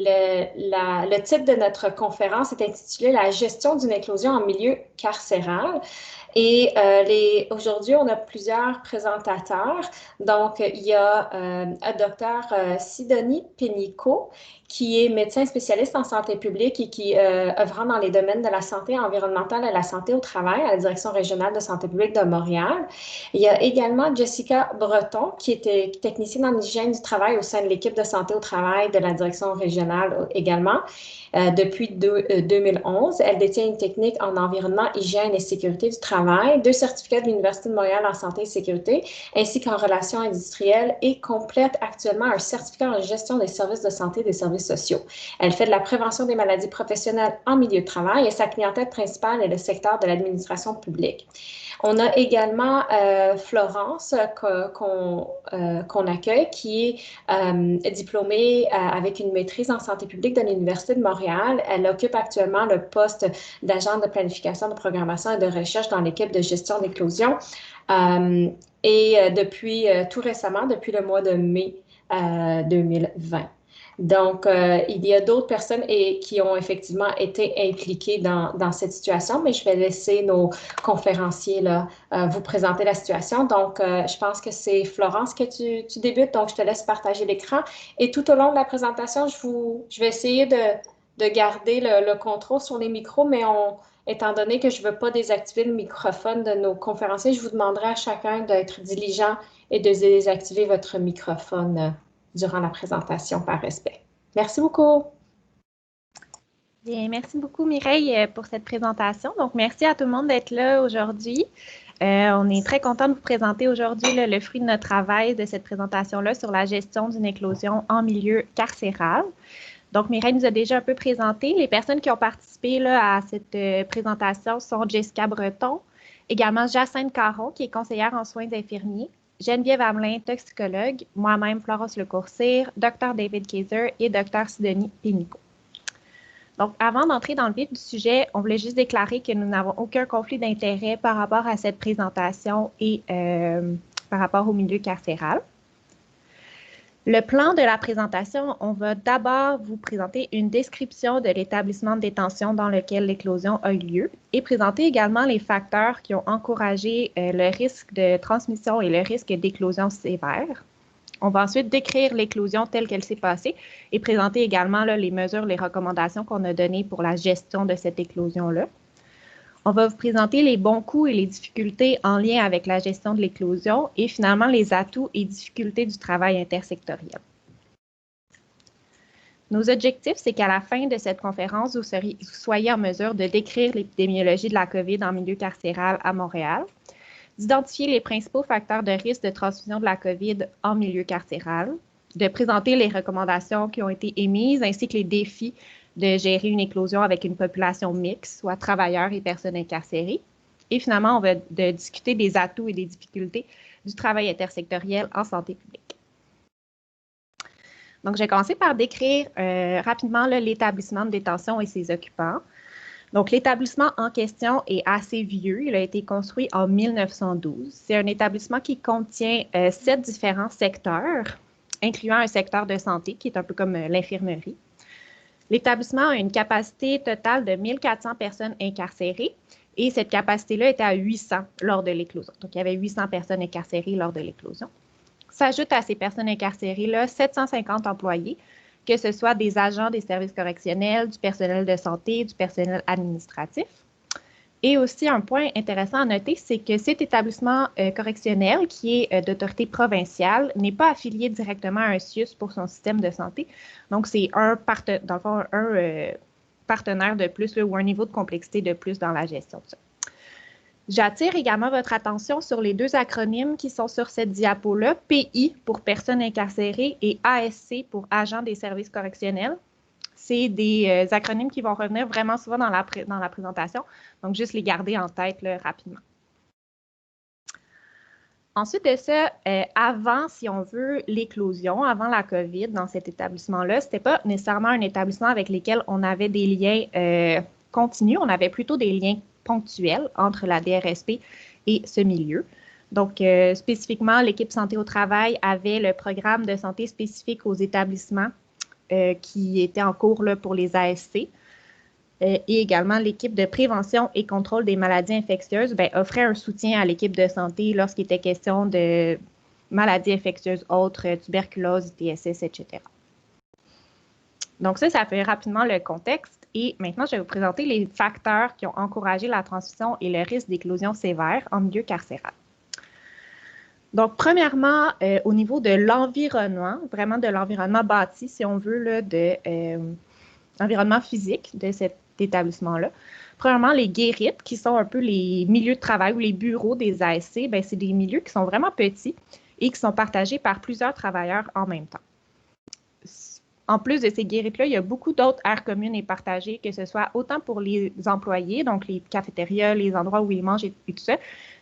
le titre de notre conférence est intitulé La gestion d'une éclosion en milieu carcéral. Et aujourd'hui, on a plusieurs présentateurs. Donc, il y a Dr Sidonie Pénicaud, qui est médecin spécialiste en santé publique et qui œuvrant dans les domaines de la santé environnementale et la santé au travail à la Direction régionale de santé publique de Montréal. Il y a également Jessica Breton, qui était technicienne en hygiène du travail au sein de l'équipe de santé au travail de la Direction régionale également. Depuis 2011. Elle détient une technique en environnement, hygiène et sécurité du travail, 2 certificats de l'Université de Montréal en santé et sécurité, ainsi qu'en relations industrielles et complète actuellement un certificat en gestion des services de santé et des services sociaux. Elle fait de la prévention des maladies professionnelles en milieu de travail et sa clientèle principale est le secteur de l'administration publique. On a également Florence qu'on accueille, qui est diplômée avec une maîtrise en santé publique de l'Université de Montréal. Elle occupe actuellement le poste d'agent de planification, de programmation et de recherche dans l'équipe de gestion d'éclosion. Depuis tout récemment, depuis le mois de mai 2020. Donc, il y a d'autres personnes qui ont effectivement été impliquées dans cette situation, mais je vais laisser nos conférenciers là, vous présenter la situation. Donc, je pense que c'est Florence que tu débutes, donc je te laisse partager l'écran. Et tout au long de la présentation, je vais essayer de garder le contrôle sur les micros, mais étant donné que je ne veux pas désactiver le microphone de nos conférenciers, je vous demanderai à chacun d'être diligent et de désactiver votre microphone durant la présentation par respect. Merci beaucoup. Bien, merci beaucoup Mireille pour cette présentation. Donc, merci à tout le monde d'être là aujourd'hui. On est très content de vous présenter aujourd'hui le fruit de notre travail de cette présentation-là sur la gestion d'une éclosion en milieu carcéral. Donc, Mireille nous a déjà un peu présenté. Les personnes qui ont participé là, à cette présentation sont Jessica Breton, également Jacinthe Caron, qui est conseillère en soins infirmiers, Geneviève Hamelin, toxicologue, moi-même Florence Lecourcire, Dr David Kaiser et Dr Sidonie Pénicaud. Donc, avant d'entrer dans le vif du sujet, on voulait juste déclarer que nous n'avons aucun conflit d'intérêt par rapport à cette présentation et par rapport au milieu carcéral. Le plan de la présentation, on va d'abord vous présenter une description de l'établissement de détention dans lequel l'éclosion a eu lieu et présenter également les facteurs qui ont encouragé le risque de transmission et le risque d'éclosion sévère. On va ensuite décrire l'éclosion telle qu'elle s'est passée et présenter également là, les mesures, les recommandations qu'on a données pour la gestion de cette éclosion-là. On va vous présenter les bons coups et les difficultés en lien avec la gestion de l'éclosion et finalement les atouts et difficultés du travail intersectoriel. Nos objectifs, c'est qu'à la fin de cette conférence, vous soyez en mesure de décrire l'épidémiologie de la COVID en milieu carcéral à Montréal, d'identifier les principaux facteurs de risque de transmission de la COVID en milieu carcéral, de présenter les recommandations qui ont été émises ainsi que les défis de gérer une éclosion avec une population mixte, soit travailleurs et personnes incarcérées. Et finalement, on va discuter des atouts et des difficultés du travail intersectoriel en santé publique. Donc, je vais commencer par décrire rapidement l'établissement de détention et ses occupants. Donc, l'établissement en question est assez vieux. Il a été construit en 1912. C'est un établissement qui contient 7 différents secteurs, incluant un secteur de santé qui est un peu comme l'infirmerie. L'établissement a une capacité totale de 1400 personnes incarcérées et cette capacité-là était à 800 lors de l'éclosion. Donc, il y avait 800 personnes incarcérées lors de l'éclosion. S'ajoutent à ces personnes incarcérées-là 750 employés, que ce soit des agents des services correctionnels, du personnel de santé, du personnel administratif. Et aussi, un point intéressant à noter, c'est que cet établissement correctionnel, qui est d'autorité provinciale, n'est pas affilié directement à un CIUS pour son système de santé. Donc, c'est un partenaire de plus là, ou un niveau de complexité de plus dans la gestion de ça. J'attire également votre attention sur les 2 acronymes qui sont sur cette diapo-là, PI pour personnes incarcérées et ASC pour agents des services correctionnels. C'est des acronymes qui vont revenir vraiment souvent dans la présentation, donc juste les garder en tête là, rapidement. Ensuite de ça, avant, si on veut, l'éclosion, avant la COVID dans cet établissement-là, ce n'était pas nécessairement un établissement avec lequel on avait des liens continus, on avait plutôt des liens ponctuels entre la DRSP et ce milieu. Donc, spécifiquement, l'équipe santé au travail avait le programme de santé spécifique aux établissements qui était en cours là, pour les ASC. Et également, l'équipe de prévention et contrôle des maladies infectieuses offrait un soutien à l'équipe de santé lorsqu'il était question de maladies infectieuses autres, tuberculose, TSS, etc. Donc ça fait rapidement le contexte. Et maintenant, je vais vous présenter les facteurs qui ont encouragé la transmission et le risque d'éclosion sévère en milieu carcéral. Donc, premièrement, au niveau de l'environnement, vraiment de l'environnement bâti, si on veut, là, de l'environnement physique de cet établissement-là. Premièrement, les guérites, qui sont un peu les milieux de travail ou les bureaux des ASC, c'est des milieux qui sont vraiment petits et qui sont partagés par plusieurs travailleurs en même temps. En plus de ces guérites-là, il y a beaucoup d'autres aires communes et partagées, que ce soit autant pour les employés, donc les cafétérias, les endroits où ils mangent et tout ça,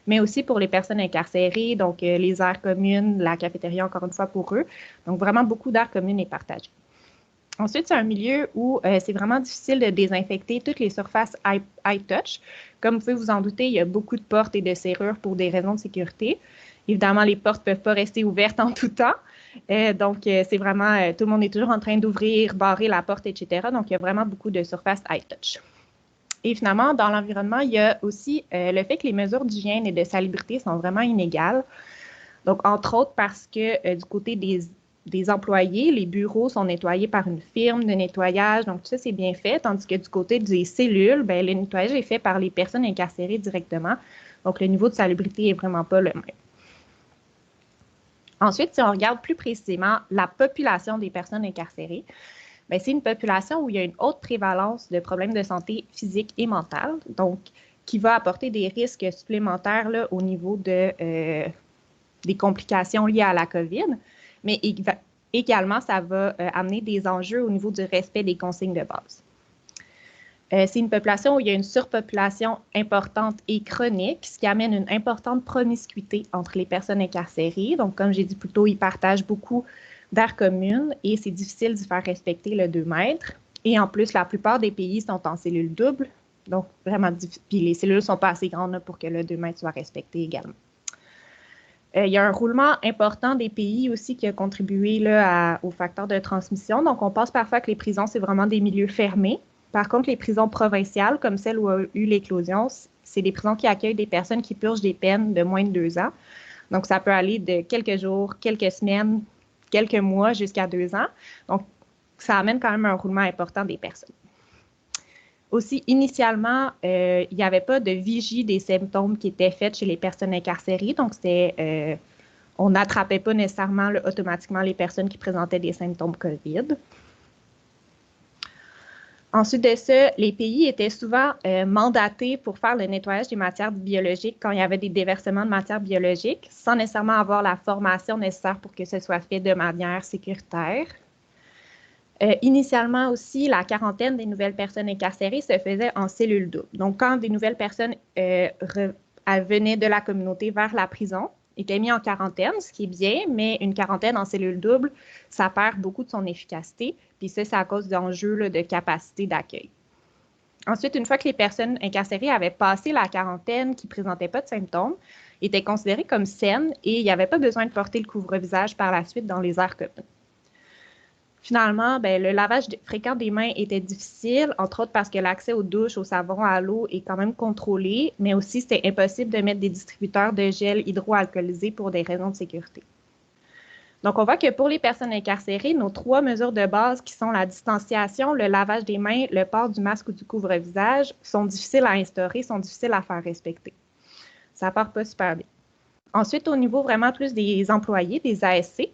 mais aussi pour les personnes incarcérées, donc les aires communes, la cafétéria, encore une fois, pour eux. Donc, vraiment beaucoup d'aires communes et partagées. Ensuite, c'est un milieu où c'est vraiment difficile de désinfecter toutes les surfaces high touch. Comme vous pouvez vous en douter, il y a beaucoup de portes et de serrures pour des raisons de sécurité. Évidemment, les portes ne peuvent pas rester ouvertes en tout temps. Donc, c'est vraiment, tout le monde est toujours en train d'ouvrir, barrer la porte, etc. Donc, il y a vraiment beaucoup de surfaces high touch. Et finalement, dans l'environnement, il y a aussi le fait que les mesures d'hygiène et de salubrité sont vraiment inégales. Donc, entre autres parce que du côté des employés, les bureaux sont nettoyés par une firme de nettoyage, donc tout ça, c'est bien fait, tandis que du côté des cellules, le nettoyage est fait par les personnes incarcérées directement, donc le niveau de salubrité n'est vraiment pas le même. Ensuite, si on regarde plus précisément la population des personnes incarcérées, c'est une population où il y a une haute prévalence de problèmes de santé physique et mentale, donc qui va apporter des risques supplémentaires là, au niveau des complications liées à la COVID, mais également, ça va amener des enjeux au niveau du respect des consignes de base. C'est une population où il y a une surpopulation importante et chronique, ce qui amène une importante promiscuité entre les personnes incarcérées. Donc, comme j'ai dit plus tôt, ils partagent beaucoup d'aires communes et c'est difficile de faire respecter le 2 mètres. Et en plus, la plupart des pays sont en cellules doubles, donc vraiment difficile. Puis les cellules ne sont pas assez grandes là, pour que le 2 mètres soit respecté également. Il y a un roulement important des pays aussi qui a contribué là, aux facteurs de transmission. Donc, on pense parfois que les prisons, c'est vraiment des milieux fermés. Par contre, les prisons provinciales, comme celle où a eu l'éclosion, c'est des prisons qui accueillent des personnes qui purgent des peines de moins de 2 ans. Donc, ça peut aller de quelques jours, quelques semaines, quelques mois jusqu'à 2 ans. Donc, ça amène quand même un roulement important des personnes. Aussi, initialement, il n'y avait pas de vigie des symptômes qui étaient faits chez les personnes incarcérées. Donc, on n'attrapait pas nécessairement là, automatiquement les personnes qui présentaient des symptômes COVID. Ensuite de ça, les pays étaient souvent mandatés pour faire le nettoyage des matières biologiques quand il y avait des déversements de matières biologiques, sans nécessairement avoir la formation nécessaire pour que ce soit fait de manière sécuritaire. Initialement aussi, la quarantaine des nouvelles personnes incarcérées se faisait en cellule double. Donc, quand des nouvelles personnes venaient de la communauté vers la prison, étaient mis en quarantaine, ce qui est bien, mais une quarantaine en cellule double, ça perd beaucoup de son efficacité. Puis ça, c'est à cause d'enjeux là, de capacité d'accueil. Ensuite, une fois que les personnes incarcérées avaient passé la quarantaine, qui ne présentaient pas de symptômes, étaient considérées comme saines et il n'y avait pas besoin de porter le couvre-visage par la suite dans les aires communes. Finalement, le lavage fréquent des mains était difficile, entre autres parce que l'accès aux douches, au savon, à l'eau est quand même contrôlé, mais aussi c'était impossible de mettre des distributeurs de gel hydroalcoolisé pour des raisons de sécurité. Donc, on voit que pour les personnes incarcérées, nos 3 mesures de base qui sont la distanciation, le lavage des mains, le port du masque ou du couvre-visage sont difficiles à instaurer, sont difficiles à faire respecter. Ça ne part pas super bien. Ensuite, au niveau vraiment plus des employés, des ASC,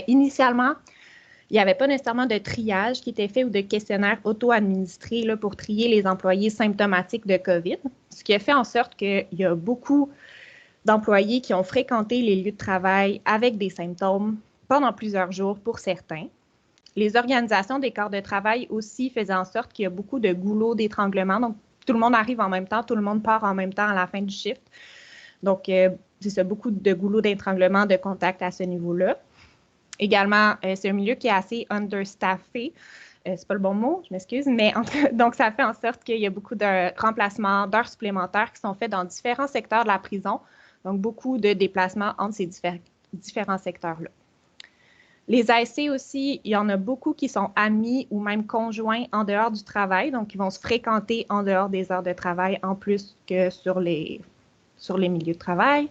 initialement, il n'y avait pas nécessairement de triage qui était fait ou de questionnaire auto-administré là, pour trier les employés symptomatiques de COVID, ce qui a fait en sorte qu'il y a beaucoup d'employés qui ont fréquenté les lieux de travail avec des symptômes pendant plusieurs jours pour certains. Les organisations des corps de travail aussi faisaient en sorte qu'il y a beaucoup de goulots d'étranglement. Donc, tout le monde arrive en même temps, tout le monde part en même temps à la fin du shift. Donc, c'est ça, beaucoup de goulots d'étranglement, de contact à ce niveau-là. Également, c'est un milieu qui est assez understaffé. C'est pas le bon mot, je m'excuse, mais donc ça fait en sorte qu'il y a beaucoup de remplacements, d'heures supplémentaires qui sont faits dans différents secteurs de la prison. Donc, beaucoup de déplacements entre ces différents secteurs-là. Les ASC aussi, il y en a beaucoup qui sont amis ou même conjoints en dehors du travail, donc ils vont se fréquenter en dehors des heures de travail en plus que sur les milieux de travail.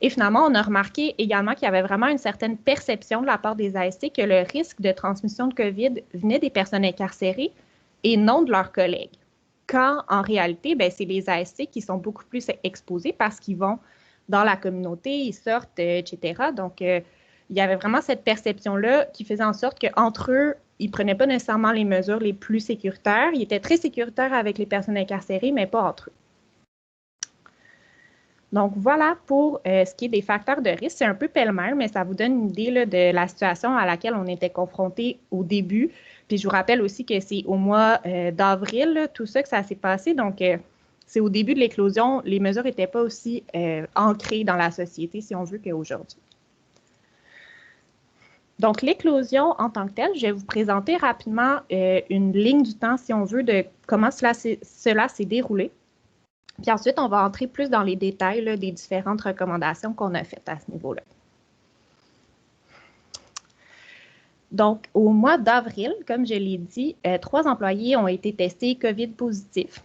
Et finalement, on a remarqué également qu'il y avait vraiment une certaine perception de la part des ASC que le risque de transmission de COVID venait des personnes incarcérées et non de leurs collègues. Quand, en réalité, c'est les ASC qui sont beaucoup plus exposés parce qu'ils vont dans la communauté, ils sortent, etc. Donc, il y avait vraiment cette perception-là qui faisait en sorte qu'entre eux, ils ne prenaient pas nécessairement les mesures les plus sécuritaires. Ils étaient très sécuritaires avec les personnes incarcérées, mais pas entre eux. Donc, voilà pour ce qui est des facteurs de risque. C'est un peu pêle-mêle, mais ça vous donne une idée là, de la situation à laquelle on était confronté au début. Puis, je vous rappelle aussi que c'est au mois d'avril, tout ça, que ça s'est passé. Donc, c'est au début de l'éclosion, les mesures n'étaient pas aussi ancrées dans la société, si on veut, qu'aujourd'hui. Donc, l'éclosion en tant que telle, je vais vous présenter rapidement une ligne du temps, si on veut, de comment cela s'est déroulé. Puis ensuite, on va entrer plus dans les détails là, des différentes recommandations qu'on a faites à ce niveau-là. Donc, au mois d'avril, comme je l'ai dit, 3 employés ont été testés COVID positifs.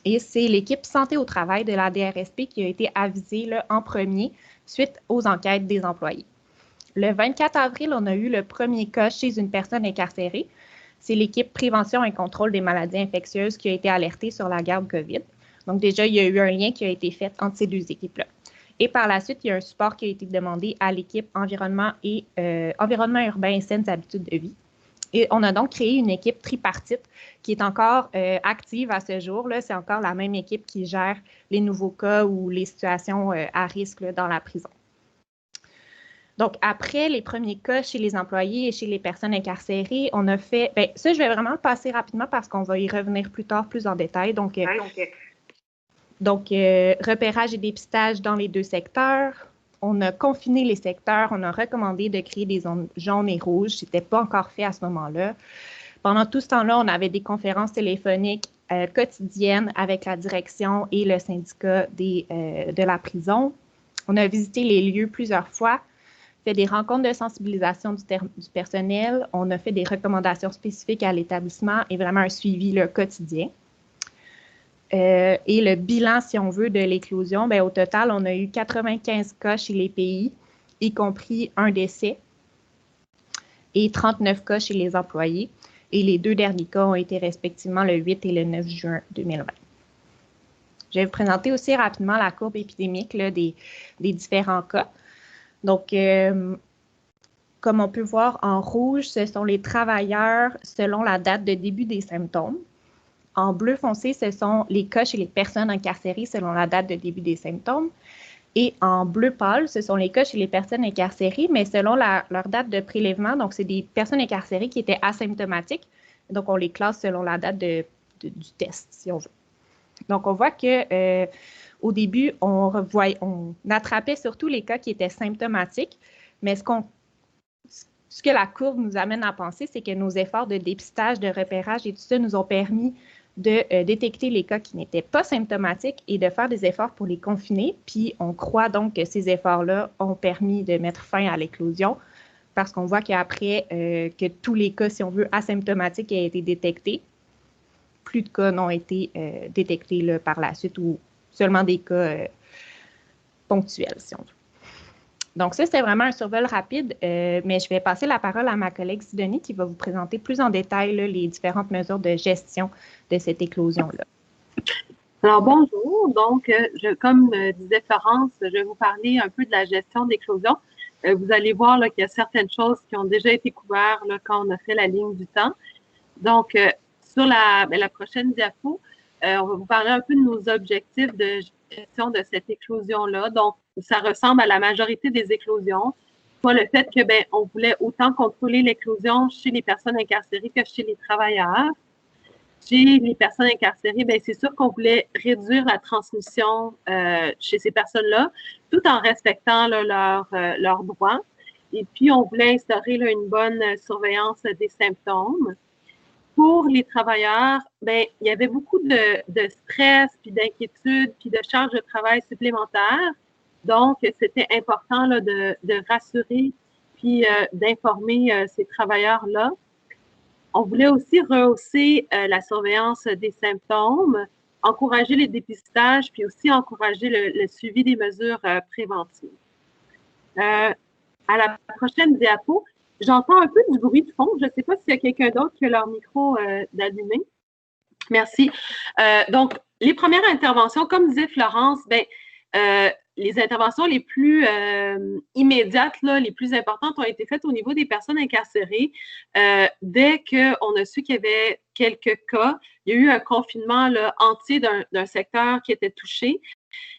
Et c'est l'équipe santé au travail de la DRSP qui a été avisée là, en premier suite aux enquêtes des employés. Le 24 avril, on a eu le premier cas chez une personne incarcérée. C'est l'équipe prévention et contrôle des maladies infectieuses qui a été alertée sur la garde COVID. Donc déjà, il y a eu un lien qui a été fait entre ces 2 équipes-là. Et par la suite, il y a un support qui a été demandé à l'équipe environnement urbain et saines habitudes de vie. Et on a donc créé une équipe tripartite qui est encore active à ce jour. C'est encore la même équipe qui gère les nouveaux cas ou les situations à risque là, dans la prison. Donc, après les premiers cas chez les employés et chez les personnes incarcérées, on a fait... ça, je vais vraiment le passer rapidement parce qu'on va y revenir plus tard, plus en détail. Donc, repérage et dépistage dans les 2 secteurs. On a confiné les secteurs. On a recommandé de créer des zones jaunes et rouges. Ce n'était pas encore fait à ce moment-là. Pendant tout ce temps-là, on avait des conférences téléphoniques quotidiennes avec la direction et le syndicat de la prison. On a visité les lieux plusieurs fois, fait des rencontres de sensibilisation du personnel. On a fait des recommandations spécifiques à l'établissement et vraiment un suivi là, quotidien. Et le bilan, si on veut, de l'éclosion, au total, on a eu 95 cas chez les pays, y compris un décès, et 39 cas chez les employés. Et les 2 derniers cas ont été respectivement le 8 et le 9 juin 2020. Je vais vous présenter aussi rapidement la courbe épidémique là, des différents cas. Donc, comme on peut voir en rouge, ce sont les travailleurs selon la date de début des symptômes. En bleu foncé, ce sont les cas chez les personnes incarcérées selon la date de début des symptômes. Et en bleu pâle, ce sont les cas chez les personnes incarcérées, mais selon leur date de prélèvement. Donc, c'est des personnes incarcérées qui étaient asymptomatiques. Donc, on les classe selon la date du test, si on veut. Donc, on voit que au début, on attrapait surtout les cas qui étaient symptomatiques, mais ce que la courbe nous amène à penser, c'est que nos efforts de dépistage, de repérage et tout ça nous ont permis de détecter les cas qui n'étaient pas symptomatiques et de faire des efforts pour les confiner. Puis, on croit donc que ces efforts-là ont permis de mettre fin à l'éclosion parce qu'on voit qu'après que tous les cas, si on veut, asymptomatiques aient été détectés, plus de cas n'ont été détectés là, par la suite ou seulement des cas ponctuels, si on veut. Donc, ça, c'était vraiment un survol rapide, mais je vais passer la parole à ma collègue Sidonie qui va vous présenter plus en détail là, les différentes mesures de gestion de cette éclosion-là. Alors, bonjour. Donc, comme disait Florence, je vais vous parler un peu de la gestion d'éclosion. Vous allez voir qu'il y a certaines choses qui ont déjà été couvertes là, quand on a fait la ligne du temps. Donc, sur la prochaine diapo, on va vous parler un peu de nos objectifs de gestion de cette éclosion-là. Donc, ça ressemble à la majorité des éclosions. Soit le fait que, on voulait autant contrôler l'éclosion chez les personnes incarcérées que chez les travailleurs. Chez les personnes incarcérées, c'est sûr qu'on voulait réduire la transmission chez ces personnes-là, tout en respectant là, leurs droits. Et puis, on voulait instaurer là, une bonne surveillance des symptômes. Pour les travailleurs, il y avait beaucoup de stress, puis d'inquiétude, puis de charge de travail supplémentaire. Donc, c'était important là, de rassurer puis puis d'informer ces travailleurs-là. On voulait aussi rehausser la surveillance des symptômes, encourager les dépistages, puis aussi encourager le suivi des mesures préventives. À la prochaine diapo, j'entends un peu du bruit de fond. Je ne sais pas s'il y a quelqu'un d'autre qui a leur micro d'allumé. Merci. Donc, les premières interventions, comme disait Florence, les interventions les plus immédiates, là, les plus importantes ont été faites au niveau des personnes incarcérées. Dès qu'on a su qu'il y avait quelques cas, il y a eu un confinement là, entier d'un secteur qui était touché.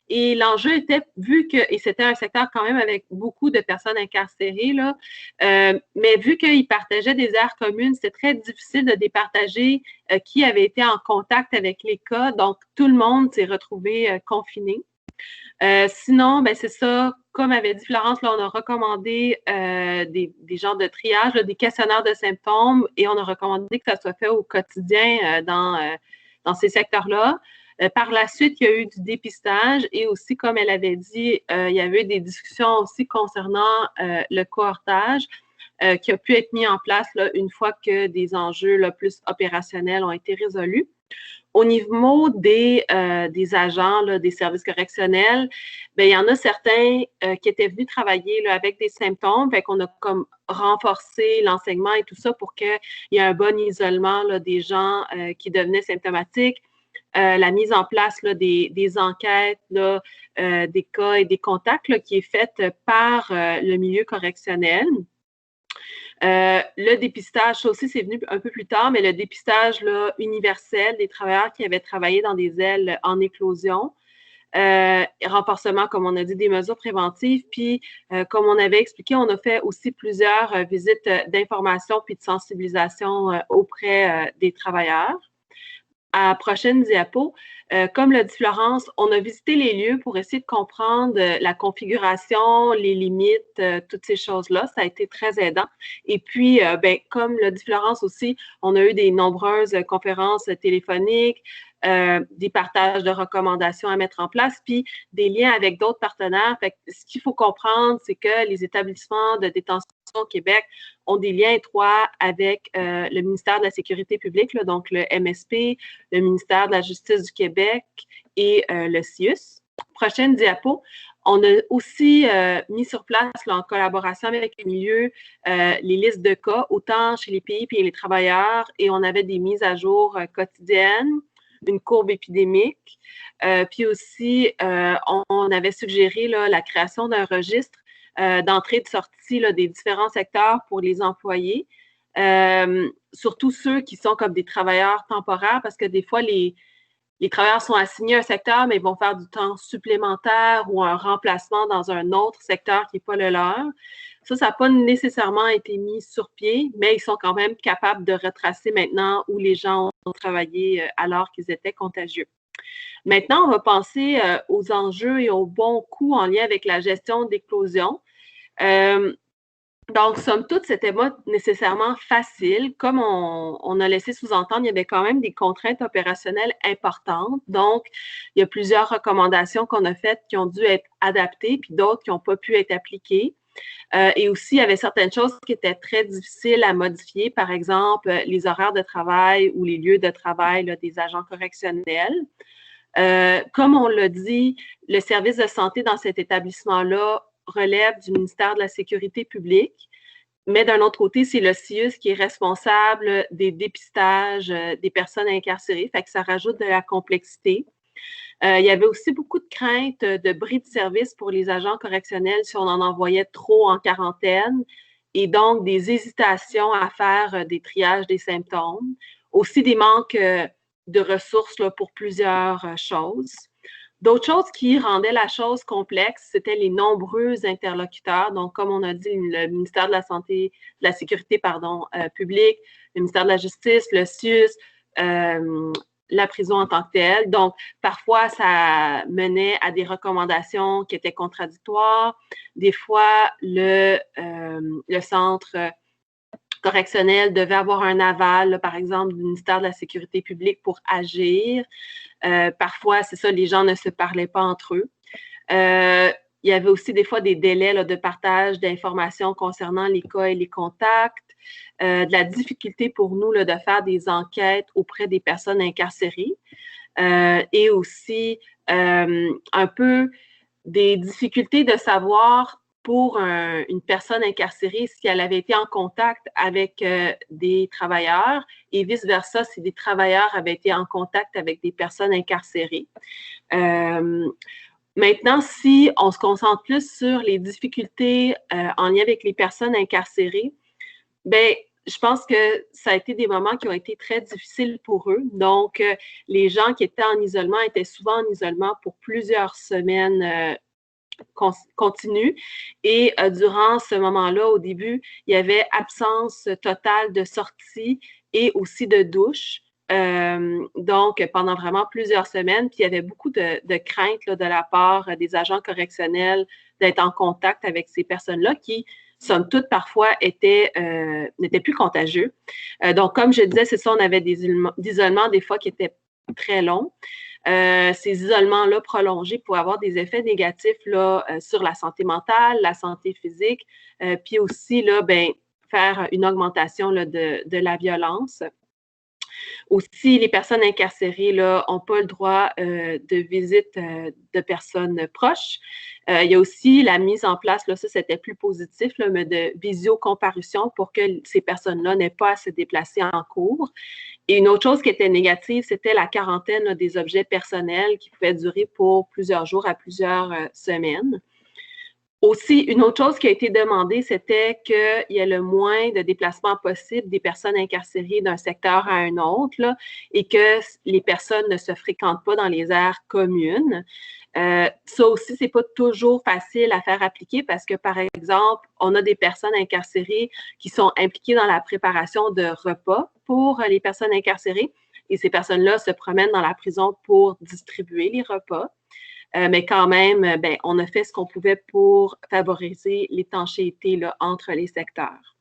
Et l'enjeu était, vu que, et c'était un secteur quand même avec beaucoup de personnes incarcérées, là, mais vu qu'ils partageaient des aires communes, c'était très difficile de départager qui avait été en contact avec les cas. Donc, tout le monde s'est retrouvé confiné. Sinon, c'est ça, comme avait dit Florence, là, on a recommandé des genres de triage, là, des questionnaires de symptômes, et on a recommandé que ça soit fait au quotidien dans ces secteurs-là. Par la suite, il y a eu du dépistage et aussi, comme elle avait dit, il y avait eu des discussions aussi concernant le cohortage qui a pu être mis en place là, une fois que des enjeux là, plus opérationnels ont été résolus. Au niveau des agents là, des services correctionnels, il y en a certains qui étaient venus travailler là, avec des symptômes, fait qu'on a comme renforcé l'enseignement et tout ça pour qu'il y ait un bon isolement là, des gens qui devenaient symptomatiques. La mise en place là, des enquêtes, là, des cas et des contacts là, qui est faite par le milieu correctionnel. Le dépistage, ça aussi, c'est venu un peu plus tard, mais le dépistage là, universel des travailleurs qui avaient travaillé dans des ailes en éclosion. Renforcement, comme on a dit, des mesures préventives. Puis, comme on avait expliqué, on a fait aussi plusieurs visites d'information puis de sensibilisation auprès des travailleurs. À la prochaine diapo, comme l'a dit Florence, on a visité les lieux pour essayer de comprendre la configuration, les limites, toutes ces choses-là. Ça a été très aidant. Et puis, comme l'a dit Florence aussi, on a eu des nombreuses conférences téléphoniques, des partages de recommandations à mettre en place, puis des liens avec d'autres partenaires. Fait que ce qu'il faut comprendre, c'est que les établissements de détention au Québec ont des liens étroits avec le ministère de la Sécurité publique, là, donc le MSP, le ministère de la Justice du Québec et le CIUS. Prochaine diapo. On a aussi mis sur place, là, en collaboration avec les milieux, les listes de cas, autant chez les pays et les travailleurs, et on avait des mises à jour quotidiennes, une courbe épidémique. Puis aussi, on avait suggéré là, la création d'un registre d'entrée et de sortie là, des différents secteurs pour les employés, surtout ceux qui sont comme des travailleurs temporaires, parce que des fois, les travailleurs sont assignés à un secteur, mais ils vont faire du temps supplémentaire ou un remplacement dans un autre secteur qui n'est pas le leur. Ça n'a pas nécessairement été mis sur pied, mais ils sont quand même capables de retracer maintenant où les gens ont travaillé alors qu'ils étaient contagieux. Maintenant, on va penser aux enjeux et aux bons coûts en lien avec la gestion d'éclosion. Donc, somme toute, c'était pas nécessairement facile. Comme on a laissé sous-entendre, il y avait quand même des contraintes opérationnelles importantes. Donc, il y a plusieurs recommandations qu'on a faites qui ont dû être adaptées, puis d'autres qui n'ont pas pu être appliquées. Et aussi, il y avait certaines choses qui étaient très difficiles à modifier, par exemple, les horaires de travail ou les lieux de travail là, des agents correctionnels. Comme on l'a dit, le service de santé dans cet établissement-là relève du ministère de la Sécurité publique, mais d'un autre côté, c'est le CIUS qui est responsable des dépistages des personnes incarcérées, fait que ça rajoute de la complexité. Il y avait aussi beaucoup de craintes de bris de service pour les agents correctionnels si on en envoyait trop en quarantaine, et donc des hésitations à faire des triages des symptômes. Aussi des manques de ressources là, pour plusieurs choses. D'autres choses qui rendaient la chose complexe, c'était les nombreux interlocuteurs. Donc, comme on a dit, le ministère de la Santé, de la Sécurité, publique, le ministère de la Justice, le CIUS, la prison en tant que telle. Donc, parfois, ça menait à des recommandations qui étaient contradictoires. Des fois, le centre correctionnel devait avoir un aval, là, par exemple, du ministère de la Sécurité publique pour agir. Parfois, c'est ça, les gens ne se parlaient pas entre eux. il y avait aussi des fois des délais là, de partage d'informations concernant les cas et les contacts, de la difficulté pour nous là, de faire des enquêtes auprès des personnes incarcérées et aussi un peu des difficultés de savoir pour une personne incarcérée si elle avait été en contact avec des travailleurs et vice-versa si des travailleurs avaient été en contact avec des personnes incarcérées. Maintenant, si on se concentre plus sur les difficultés en lien avec les personnes incarcérées, bien, je pense que ça a été des moments qui ont été très difficiles pour eux. Donc, les gens qui étaient en isolement étaient souvent en isolement pour plusieurs semaines continue. Et durant ce moment-là, au début, il y avait absence totale de sortie et aussi de douche. Donc, pendant vraiment plusieurs semaines, puis il y avait beaucoup de craintes là, de la part des agents correctionnels d'être en contact avec ces personnes-là qui, somme toute, parfois n'étaient plus contagieux. Donc, comme je disais, c'est ça, on avait des isolements des fois qui étaient très longs. Ces isolements-là prolongés pouvaient avoir des effets négatifs là, sur la santé mentale, la santé physique, puis aussi là, ben, faire une augmentation là, de la violence. Aussi, les personnes incarcérées n'ont pas le droit de visite de personnes proches. Il y a aussi la mise en place, là, ça c'était plus positif, là, mais de visiocomparution pour que ces personnes-là n'aient pas à se déplacer en cours. Et une autre chose qui était négative, c'était la quarantaine là, des objets personnels qui pouvait durer pour plusieurs jours à plusieurs semaines. Aussi, une autre chose qui a été demandée, c'était qu'il y ait le moins de déplacements possible des personnes incarcérées d'un secteur à un autre là, et que les personnes ne se fréquentent pas dans les aires communes. Ça aussi, c'est pas toujours facile à faire appliquer parce que, par exemple, on a des personnes incarcérées qui sont impliquées dans la préparation de repas pour les personnes incarcérées et ces personnes-là se promènent dans la prison pour distribuer les repas. Mais quand même, ben, on a fait ce qu'on pouvait pour favoriser l'étanchéité là, entre les secteurs.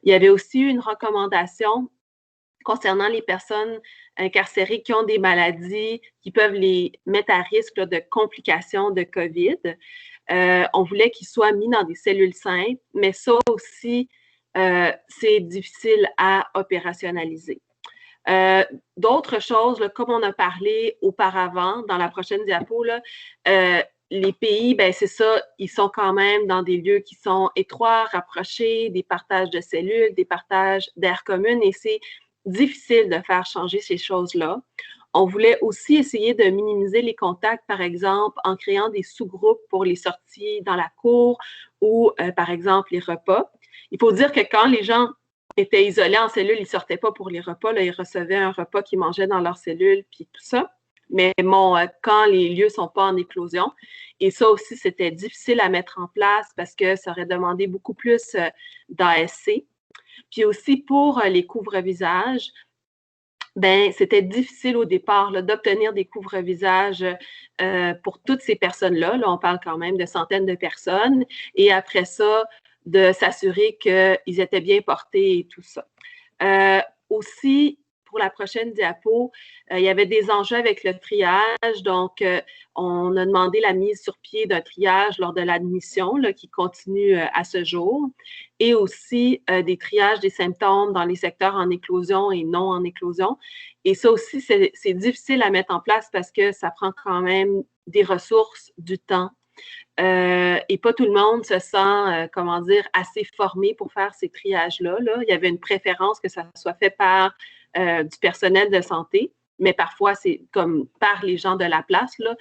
Il y avait aussi une recommandation concernant les personnes incarcérées qui ont des maladies qui peuvent les mettre à risque là, de complications de COVID. On voulait qu'ils soient mis dans des cellules simples, mais ça aussi, c'est difficile à opérationnaliser. D'autres choses, là, comme on a parlé auparavant dans la prochaine diapo, là, les pays, ben c'est ça, ils sont quand même dans des lieux qui sont étroits, rapprochés, des partages de cellules, des partages d'aires communes et c'est difficile de faire changer ces choses-là. On voulait aussi essayer de minimiser les contacts, par exemple, en créant des sous-groupes pour les sorties dans la cour ou, par exemple, les repas. Il faut dire que quand les gens étaient isolés en cellule, ils ne sortaient pas pour les repas. Là, ils recevaient un repas qu'ils mangeaient dans leur cellule, puis tout ça. Mais bon, quand les lieux ne sont pas en éclosion, et ça aussi, c'était difficile à mettre en place parce que ça aurait demandé beaucoup plus d'ASC. Puis aussi pour les couvre-visages, ben c'était difficile au départ d'obtenir des couvre-visages pour toutes ces personnes-là. Là, on parle quand même de centaines de personnes. Et après ça, de s'assurer qu'ils étaient bien portés et tout ça. Aussi, pour la prochaine diapo, il y avait des enjeux avec le triage. Donc, on a demandé la mise sur pied d'un triage lors de l'admission qui continue à ce jour. Et aussi des triages des symptômes dans les secteurs en éclosion et non en éclosion. Et ça aussi, c'est difficile à mettre en place parce que ça prend quand même des ressources, du temps. Et pas tout le monde se sent, comment dire, assez formé pour faire ces triages-là. Là. Il y avait une préférence que ça soit fait par du personnel de santé, mais parfois c'est comme par les gens de la place, là.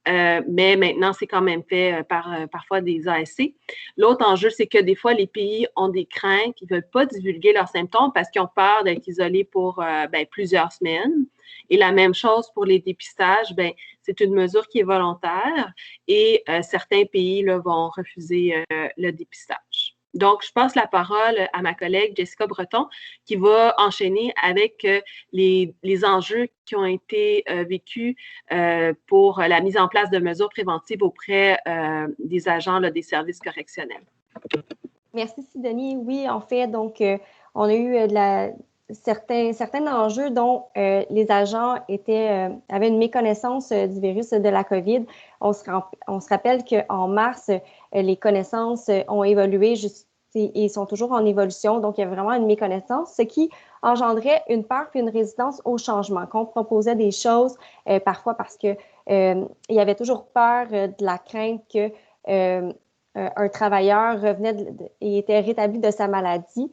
Mais maintenant, c'est quand même fait par parfois des ASC. L'autre enjeu, c'est que des fois, les pays ont des craintes, ils ne veulent pas divulguer leurs symptômes parce qu'ils ont peur d'être isolés pour plusieurs semaines. Et la même chose pour les dépistages, ben, c'est une mesure qui est volontaire et certains pays là, vont refuser le dépistage. Donc, je passe la parole à ma collègue Jessica Breton qui va enchaîner avec les enjeux qui ont été vécus pour la mise en place de mesures préventives auprès des agents là, des services correctionnels. Merci, Sidonie. Oui, en fait, donc, on a eu certains enjeux dont les agents avaient une méconnaissance du virus de la COVID. On se rappelle qu'en mars, les connaissances ont évolué et sont toujours en évolution. Donc, il y a vraiment une méconnaissance, ce qui engendrait une peur puis une résistance au changement. Qu'on proposait des choses, parfois parce que il y avait toujours peur de la crainte que un travailleur revenait et était rétabli de sa maladie.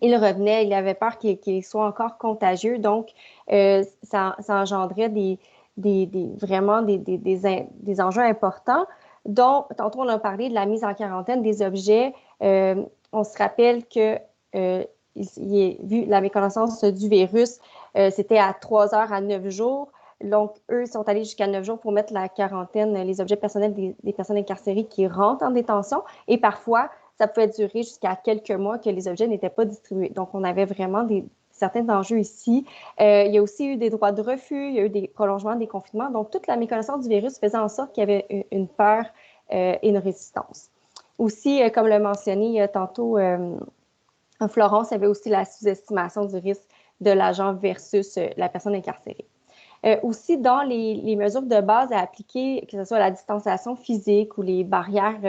Il revenait, il avait peur qu'il soit encore contagieux. Donc, ça engendrait vraiment des enjeux importants, dont, tantôt, on a parlé de la mise en quarantaine des objets. On se rappelle que, vu la méconnaissance du virus, c'était à 3 heures à 9 jours. Donc, eux, ils sont allés jusqu'à 9 jours pour mettre la quarantaine, les objets personnels des personnes incarcérées qui rentrent en détention. Et parfois, ça pouvait durer jusqu'à quelques mois que les objets n'étaient pas distribués. Donc, on avait vraiment certains enjeux ici. Il y a aussi eu des droits de refus, il y a eu des prolongements des confinements. Donc, toute la méconnaissance du virus faisait en sorte qu'il y avait une peur et une résistance. Aussi, comme le mentionnait tantôt Florence, il y avait aussi la sous-estimation du risque de l'agent versus la personne incarcérée. Aussi, dans les mesures de base à appliquer, que ce soit la distanciation physique ou les barrières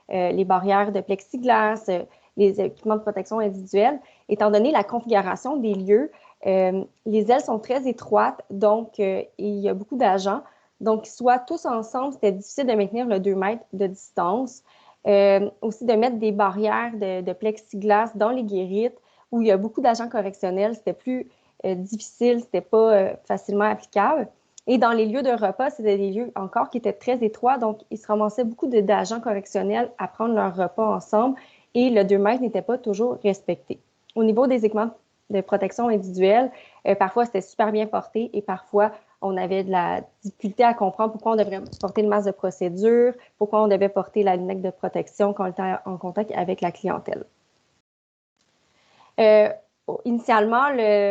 de plexiglas, les équipements de protection individuelle, étant donné la configuration des lieux, les ailes sont très étroites, donc il y a beaucoup d'agents. Donc, soit tous ensemble, c'était difficile de maintenir le 2 mètres de distance. Aussi, de mettre des barrières de plexiglas dans les guérites où il y a beaucoup d'agents correctionnels, c'était plus difficile, c'était pas facilement applicable. Et dans les lieux de repas, c'était des lieux encore qui étaient très étroits, donc il se ramassait beaucoup d'agents correctionnels à prendre leur repas ensemble et le 2 mètres n'était pas toujours respecté. Au niveau des équipements de protection individuelle, parfois c'était super bien porté et parfois on avait de la difficulté à comprendre pourquoi on devrait porter le masque de procédure, pourquoi on devait porter la lunette de protection quand on était en contact avec la clientèle. Initialement,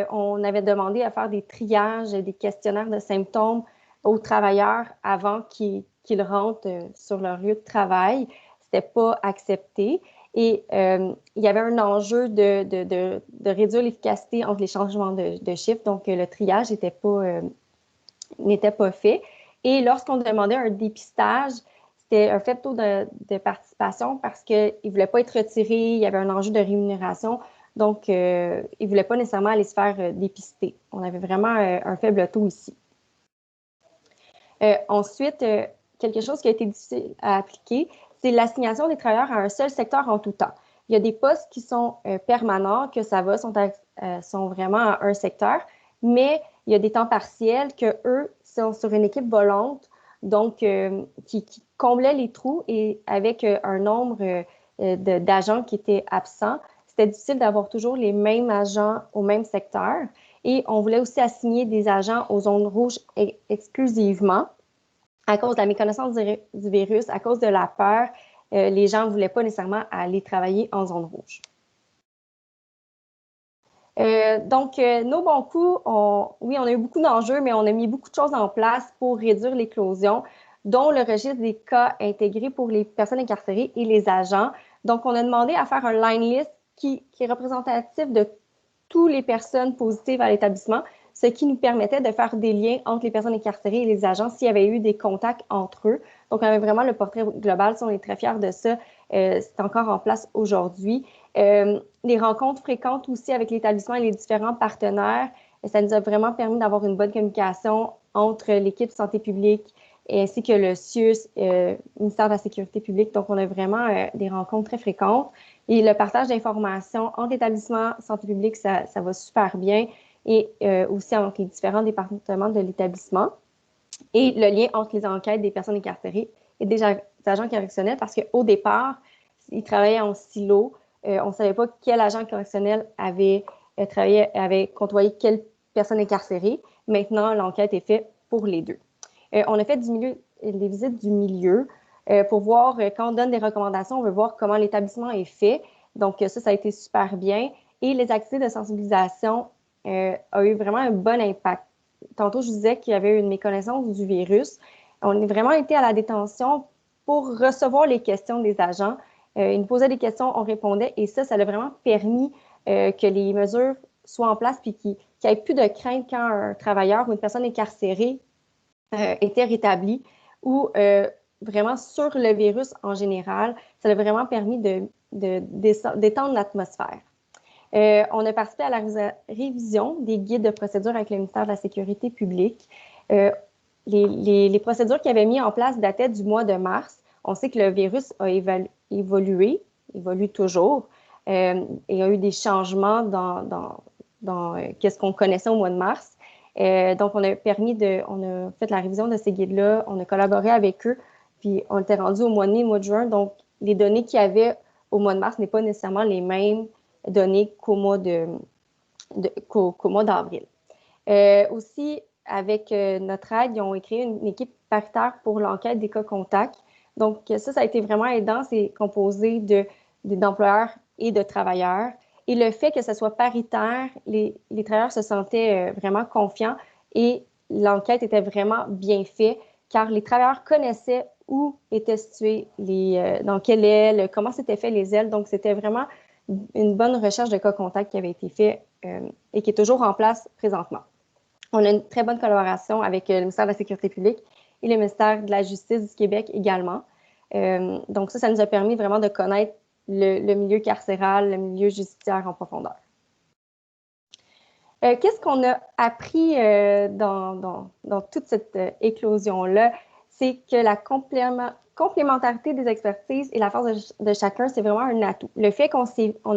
on avait demandé à faire des triages, des questionnaires de symptômes aux travailleurs avant qu'ils rentrent sur leur lieu de travail. C'était pas accepté. Et il y avait un enjeu de réduire l'efficacité entre les changements de chiffres. Donc, le triage n'était pas fait. Et lorsqu'on demandait un dépistage, c'était un faible taux de participation parce qu'ils ne voulaient pas être retirés. Il y avait un enjeu de rémunération. Donc, ils ne voulaient pas nécessairement aller se faire dépister. On avait vraiment un faible taux ici. Ensuite, quelque chose qui a été difficile à appliquer, c'est l'assignation des travailleurs à un seul secteur en tout temps. Il y a des postes qui sont permanents, que ça va, sont vraiment à un secteur, mais il y a des temps partiels que eux sont sur une équipe volante, donc qui comblaient les trous et avec un nombre d'agents qui étaient absents. C'était difficile d'avoir toujours les mêmes agents au même secteur. Et on voulait aussi assigner des agents aux zones rouges exclusivement à cause de la méconnaissance du virus, à cause de la peur. Les gens ne voulaient pas nécessairement aller travailler en zone rouge. Donc, nos bons coups, oui, on a eu beaucoup d'enjeux, mais on a mis beaucoup de choses en place pour réduire l'éclosion, dont le registre des cas intégrés pour les personnes incarcérées et les agents. Donc, on a demandé à faire un line list qui est représentatif de toutes les personnes positives à l'établissement, ce qui nous permettait de faire des liens entre les personnes incarcérées et les agents s'il y avait eu des contacts entre eux. Donc, on avait vraiment le portrait global. On est très fiers de ça. C'est encore en place aujourd'hui. Les rencontres fréquentes aussi avec l'établissement et les différents partenaires, ça nous a vraiment permis d'avoir une bonne communication entre l'équipe de santé publique ainsi que le CIUS, ministère de la Sécurité publique. Donc, on a vraiment des rencontres très fréquentes. Et le partage d'informations entre l'établissement santé publique, ça va super bien. Et aussi entre les différents départements de l'établissement. Et le lien entre les enquêtes des personnes incarcérées et des agents correctionnels, parce qu'au départ, ils travaillaient en silo. On ne savait pas quel agent correctionnel avait côtoyé quelle personne incarcérée. Maintenant, l'enquête est faite pour les deux. On a fait des visites du milieu pour voir, quand on donne des recommandations, on veut voir comment l'établissement est fait. Donc, ça a été super bien. Et les activités de sensibilisation a eu vraiment un bon impact. Tantôt, je disais qu'il y avait eu une méconnaissance du virus. On a vraiment été à la détention pour recevoir les questions des agents. Ils nous posaient des questions, on répondait et ça a vraiment permis que les mesures soit en place puis qu'il n'y ait plus de crainte quand un travailleur ou une personne incarcérée était rétabli ou vraiment sur le virus en général. Ça a vraiment permis d'étendre l'atmosphère. On a participé à la révision des guides de procédure avec le ministère de la Sécurité publique. Les procédures qu'ils avaient mis en place dataient du mois de mars. On sait que le virus a évolué, évolue toujours, et il y a eu des changements dans qu'est-ce qu'on connaissait au mois de mars. Donc, on a fait la révision de ces guides-là, on a collaboré avec eux, puis on était rendu au mois de mai, au mois de juin. Donc, les données qu'il y avait au mois de mars n'est pas nécessairement les mêmes données qu'au mois d'avril. Aussi, avec notre aide, ils ont créé une équipe paritaire pour l'enquête des cas contacts. Donc, ça a été vraiment aidant. C'est composé d'employeurs et de travailleurs. Et le fait que ce soit paritaire, les travailleurs se sentaient vraiment confiants et l'enquête était vraiment bien faite car les travailleurs connaissaient où étaient situées dans quelle aile, comment s'étaient fait les ailes. Donc, c'était vraiment une bonne recherche de cas contacts qui avait été faite et qui est toujours en place présentement. On a une très bonne collaboration avec le ministère de la Sécurité publique et le ministère de la Justice du Québec également. Donc, ça nous a permis vraiment de connaître le milieu carcéral, le milieu judiciaire en profondeur. Qu'est-ce qu'on a appris dans toute cette éclosion-là? C'est que la complémentarité des expertises et la force de chacun, c'est vraiment un atout. Le fait qu'on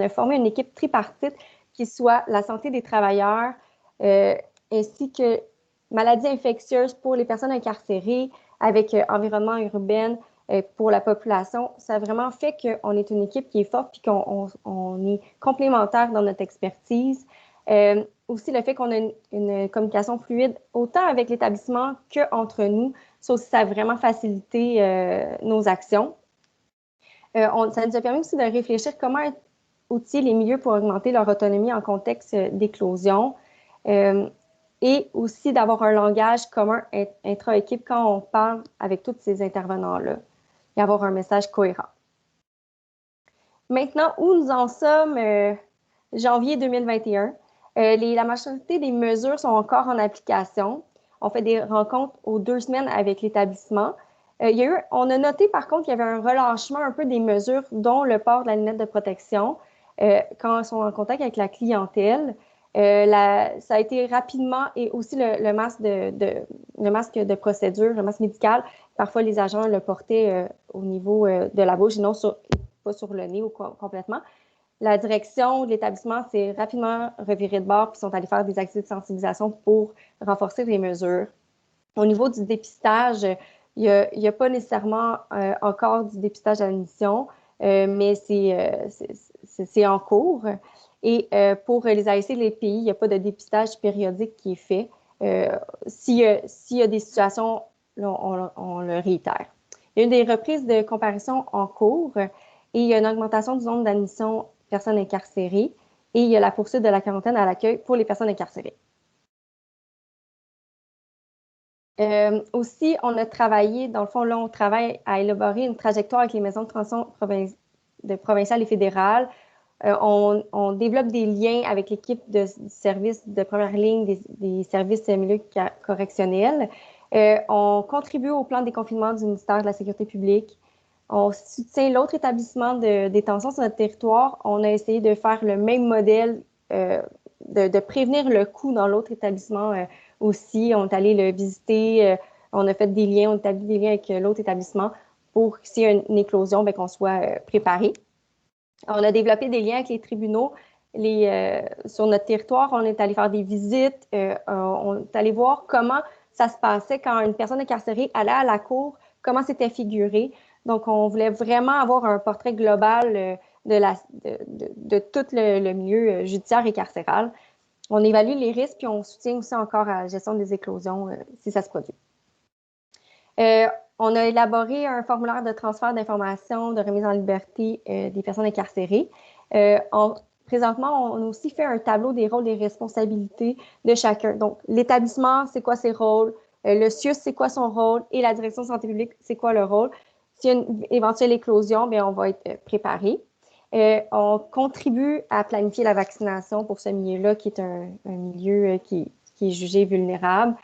a formé une équipe tripartite qui soit la santé des travailleurs ainsi que maladies infectieuses pour les personnes incarcérées avec environnement urbain pour la population, ça a vraiment fait qu'on est une équipe qui est forte et qu'on est complémentaire dans notre expertise. Aussi, le fait qu'on a une communication fluide autant avec l'établissement qu'entre nous, ça aussi, ça a vraiment facilité nos actions. Ça nous a permis aussi de réfléchir comment outiller les milieux pour augmenter leur autonomie en contexte d'éclosion et aussi d'avoir un langage commun intra-équipe quand on parle avec tous ces intervenants-là et avoir un message cohérent. Maintenant, où nous en sommes janvier 2021? La majorité des mesures sont encore en application. On fait des rencontres aux 2 semaines avec l'établissement. On a noté, par contre, qu'il y avait un relâchement un peu des mesures, dont le port de la lunette de protection quand ils sont en contact avec la clientèle. Ça a été rapidement, et aussi le masque de procédure, le masque médical, parfois les agents le portaient au niveau de la bouche et non pas sur le nez ou complètement. La direction de l'établissement s'est rapidement revirée de bord puis sont allés faire des activités de sensibilisation pour renforcer les mesures. Au niveau du dépistage, il n'y a pas nécessairement encore du dépistage à l'admission, mais c'est en cours. Et pour les ASC et les pays, il n'y a pas de dépistage périodique qui est fait. S'il y a des situations, on le réitère. Il y a eu des reprises de comparution en cours et il y a une augmentation du nombre d'admissions personnes incarcérées et il y a la poursuite de la quarantaine à l'accueil pour les personnes incarcérées. Aussi, on a travaillé, dans le fond, là, on travaille à élaborer une trajectoire avec les maisons de transition provinciales et fédérales. On développe des liens avec l'équipe de services de première ligne des services milieux correctionnels. On contribue au plan de déconfinement du ministère de la Sécurité publique. On soutient l'autre établissement de détention sur notre territoire. On a essayé de faire le même modèle, de prévenir le coût dans l'autre établissement aussi. On est allé le visiter, on a fait des liens, on a établi des liens avec l'autre établissement pour que s'il y a une éclosion, qu'on soit préparé. On a développé des liens avec les tribunaux. Sur notre territoire, on est allé faire des visites, on est allé voir comment ça se passait quand une personne incarcérée allait à la cour, comment c'était figuré. Donc, on voulait vraiment avoir un portrait global de tout le milieu judiciaire et carcéral. On évalue les risques, puis on soutient aussi encore à la gestion des éclosions si ça se produit. On a élaboré un formulaire de transfert d'informations, de remise en liberté des personnes incarcérées. Présentement, on a aussi fait un tableau des rôles et responsabilités de chacun. Donc, l'établissement, c'est quoi ses rôles? Le CIUS, c'est quoi son rôle? Et la direction de santé publique, c'est quoi le rôle? S'il y a une éventuelle éclosion, bien, on va être préparé. On contribue à planifier la vaccination pour ce milieu-là, qui est un milieu qui est jugé vulnérable.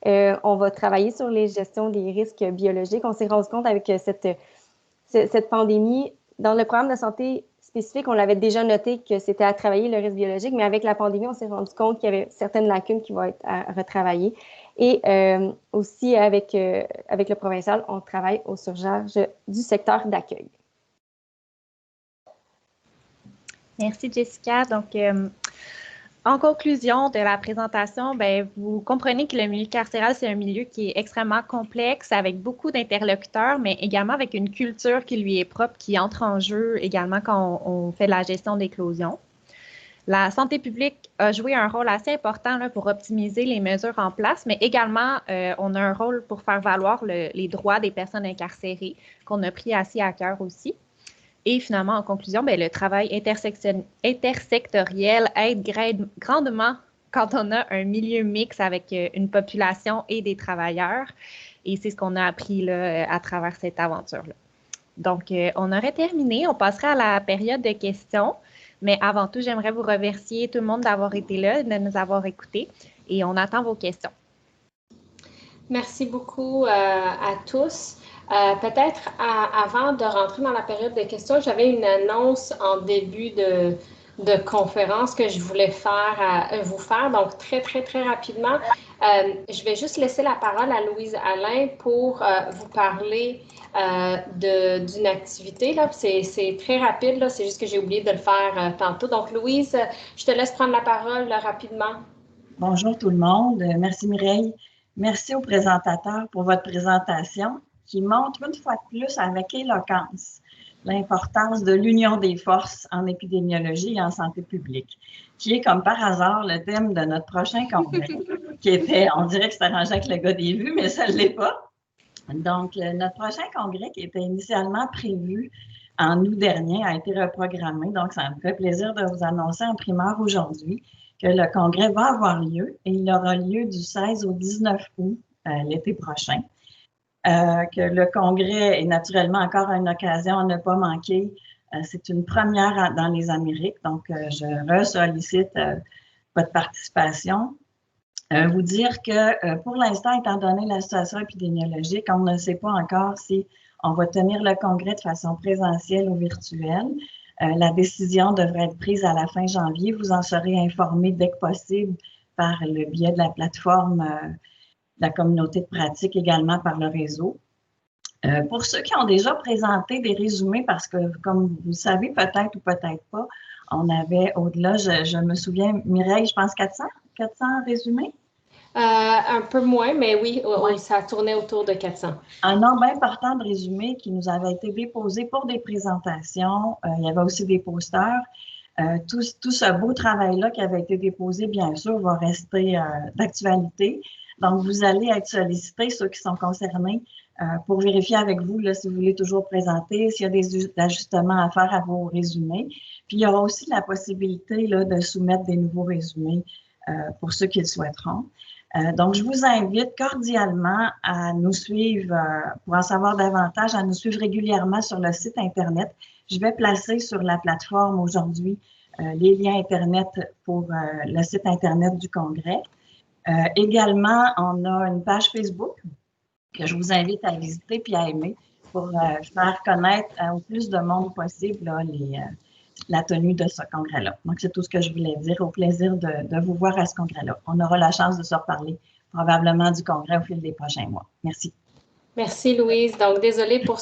On va travailler sur les gestions des risques biologiques. On s'est rendu compte avec cette pandémie, dans le programme de santé spécifique, on l'avait déjà noté que c'était à travailler le risque biologique, mais avec la pandémie, on s'est rendu compte qu'il y avait certaines lacunes qui vont être à retravailler. Et aussi, avec le provincial, on travaille au surcharge du secteur d'accueil. Merci, Jessica. Donc, en conclusion de la présentation, bien, vous comprenez que le milieu carcéral, c'est un milieu qui est extrêmement complexe, avec beaucoup d'interlocuteurs, mais également avec une culture qui lui est propre, qui entre en jeu également quand on fait la gestion d'éclosion. La santé publique a joué un rôle assez important là, pour optimiser les mesures en place, mais également, on a un rôle pour faire valoir les droits des personnes incarcérées, qu'on a pris assez à cœur aussi. Et finalement, en conclusion, bien, le travail intersectoriel aide grandement quand on a un milieu mixte avec une population et des travailleurs. Et c'est ce qu'on a appris là, à travers cette aventure-là. Donc, on aurait terminé. On passerait à la période de questions. Mais avant tout, j'aimerais vous remercier tout le monde d'avoir été là, de nous avoir écoutés. Et on attend vos questions. Merci beaucoup à tous. Peut-être avant de rentrer dans la période de questions, j'avais une annonce en début de conférence que je voulais vous faire. Donc, très, très, très rapidement, je vais juste laisser la parole à Louise Alain pour vous parler d'une activité. C'est très rapide, c'est juste que j'ai oublié de le faire tantôt. Donc, Louise, je te laisse prendre la parole rapidement. Bonjour tout le monde. Merci Mireille. Merci aux présentateurs pour votre présentation qui montre une fois de plus avec éloquence l'importance de l'union des forces en épidémiologie et en santé publique, qui est comme par hasard le thème de notre prochain congrès, qui était, on dirait que c'est arrangé avec le gars des vues, mais ça ne l'est pas. Donc, notre prochain congrès qui était initialement prévu en août dernier a été reprogrammé. Donc, ça me fait plaisir de vous annoncer en primeur aujourd'hui que le congrès va avoir lieu et il aura lieu du 16 au 19 août l'été prochain. Que le congrès est naturellement encore une occasion à ne pas manquer. C'est une première dans les Amériques, donc je ressollicite votre participation. Vous dire que pour l'instant, étant donné la situation épidémiologique, on ne sait pas encore si on va tenir le congrès de façon présentielle ou virtuelle. La décision devrait être prise à la fin janvier. Vous en serez informés dès que possible par le biais de la plateforme la communauté de pratique, également par le réseau. Pour ceux qui ont déjà présenté des résumés, parce que comme vous le savez peut-être ou peut-être pas, on avait au-delà, je me souviens, Mireille, je pense 400 résumés? Un peu moins, mais oui, ça tournait autour de 400. Un nombre important de résumés qui nous avaient été déposés pour des présentations. Il y avait aussi des posters. Tout ce beau travail-là qui avait été déposé, bien sûr, va rester d'actualité. Donc, vous allez être sollicités, ceux qui sont concernés, pour vérifier avec vous là, si vous voulez toujours présenter, s'il y a des ajustements à faire à vos résumés. Puis, il y aura aussi la possibilité là, de soumettre des nouveaux résumés pour ceux qui le souhaiteront. Donc, je vous invite cordialement à nous suivre, pour en savoir davantage, à nous suivre régulièrement sur le site Internet. Je vais placer sur la plateforme aujourd'hui les liens Internet pour le site Internet du Congrès. Également, on a une page Facebook que je vous invite à visiter puis à aimer pour faire connaître au plus de monde possible là, la tenue de ce congrès-là. Donc, c'est tout ce que je voulais dire. Au plaisir de vous voir à ce congrès-là. On aura la chance de se reparler probablement du congrès au fil des prochains mois. Merci. Merci, Louise. Donc, désolée pour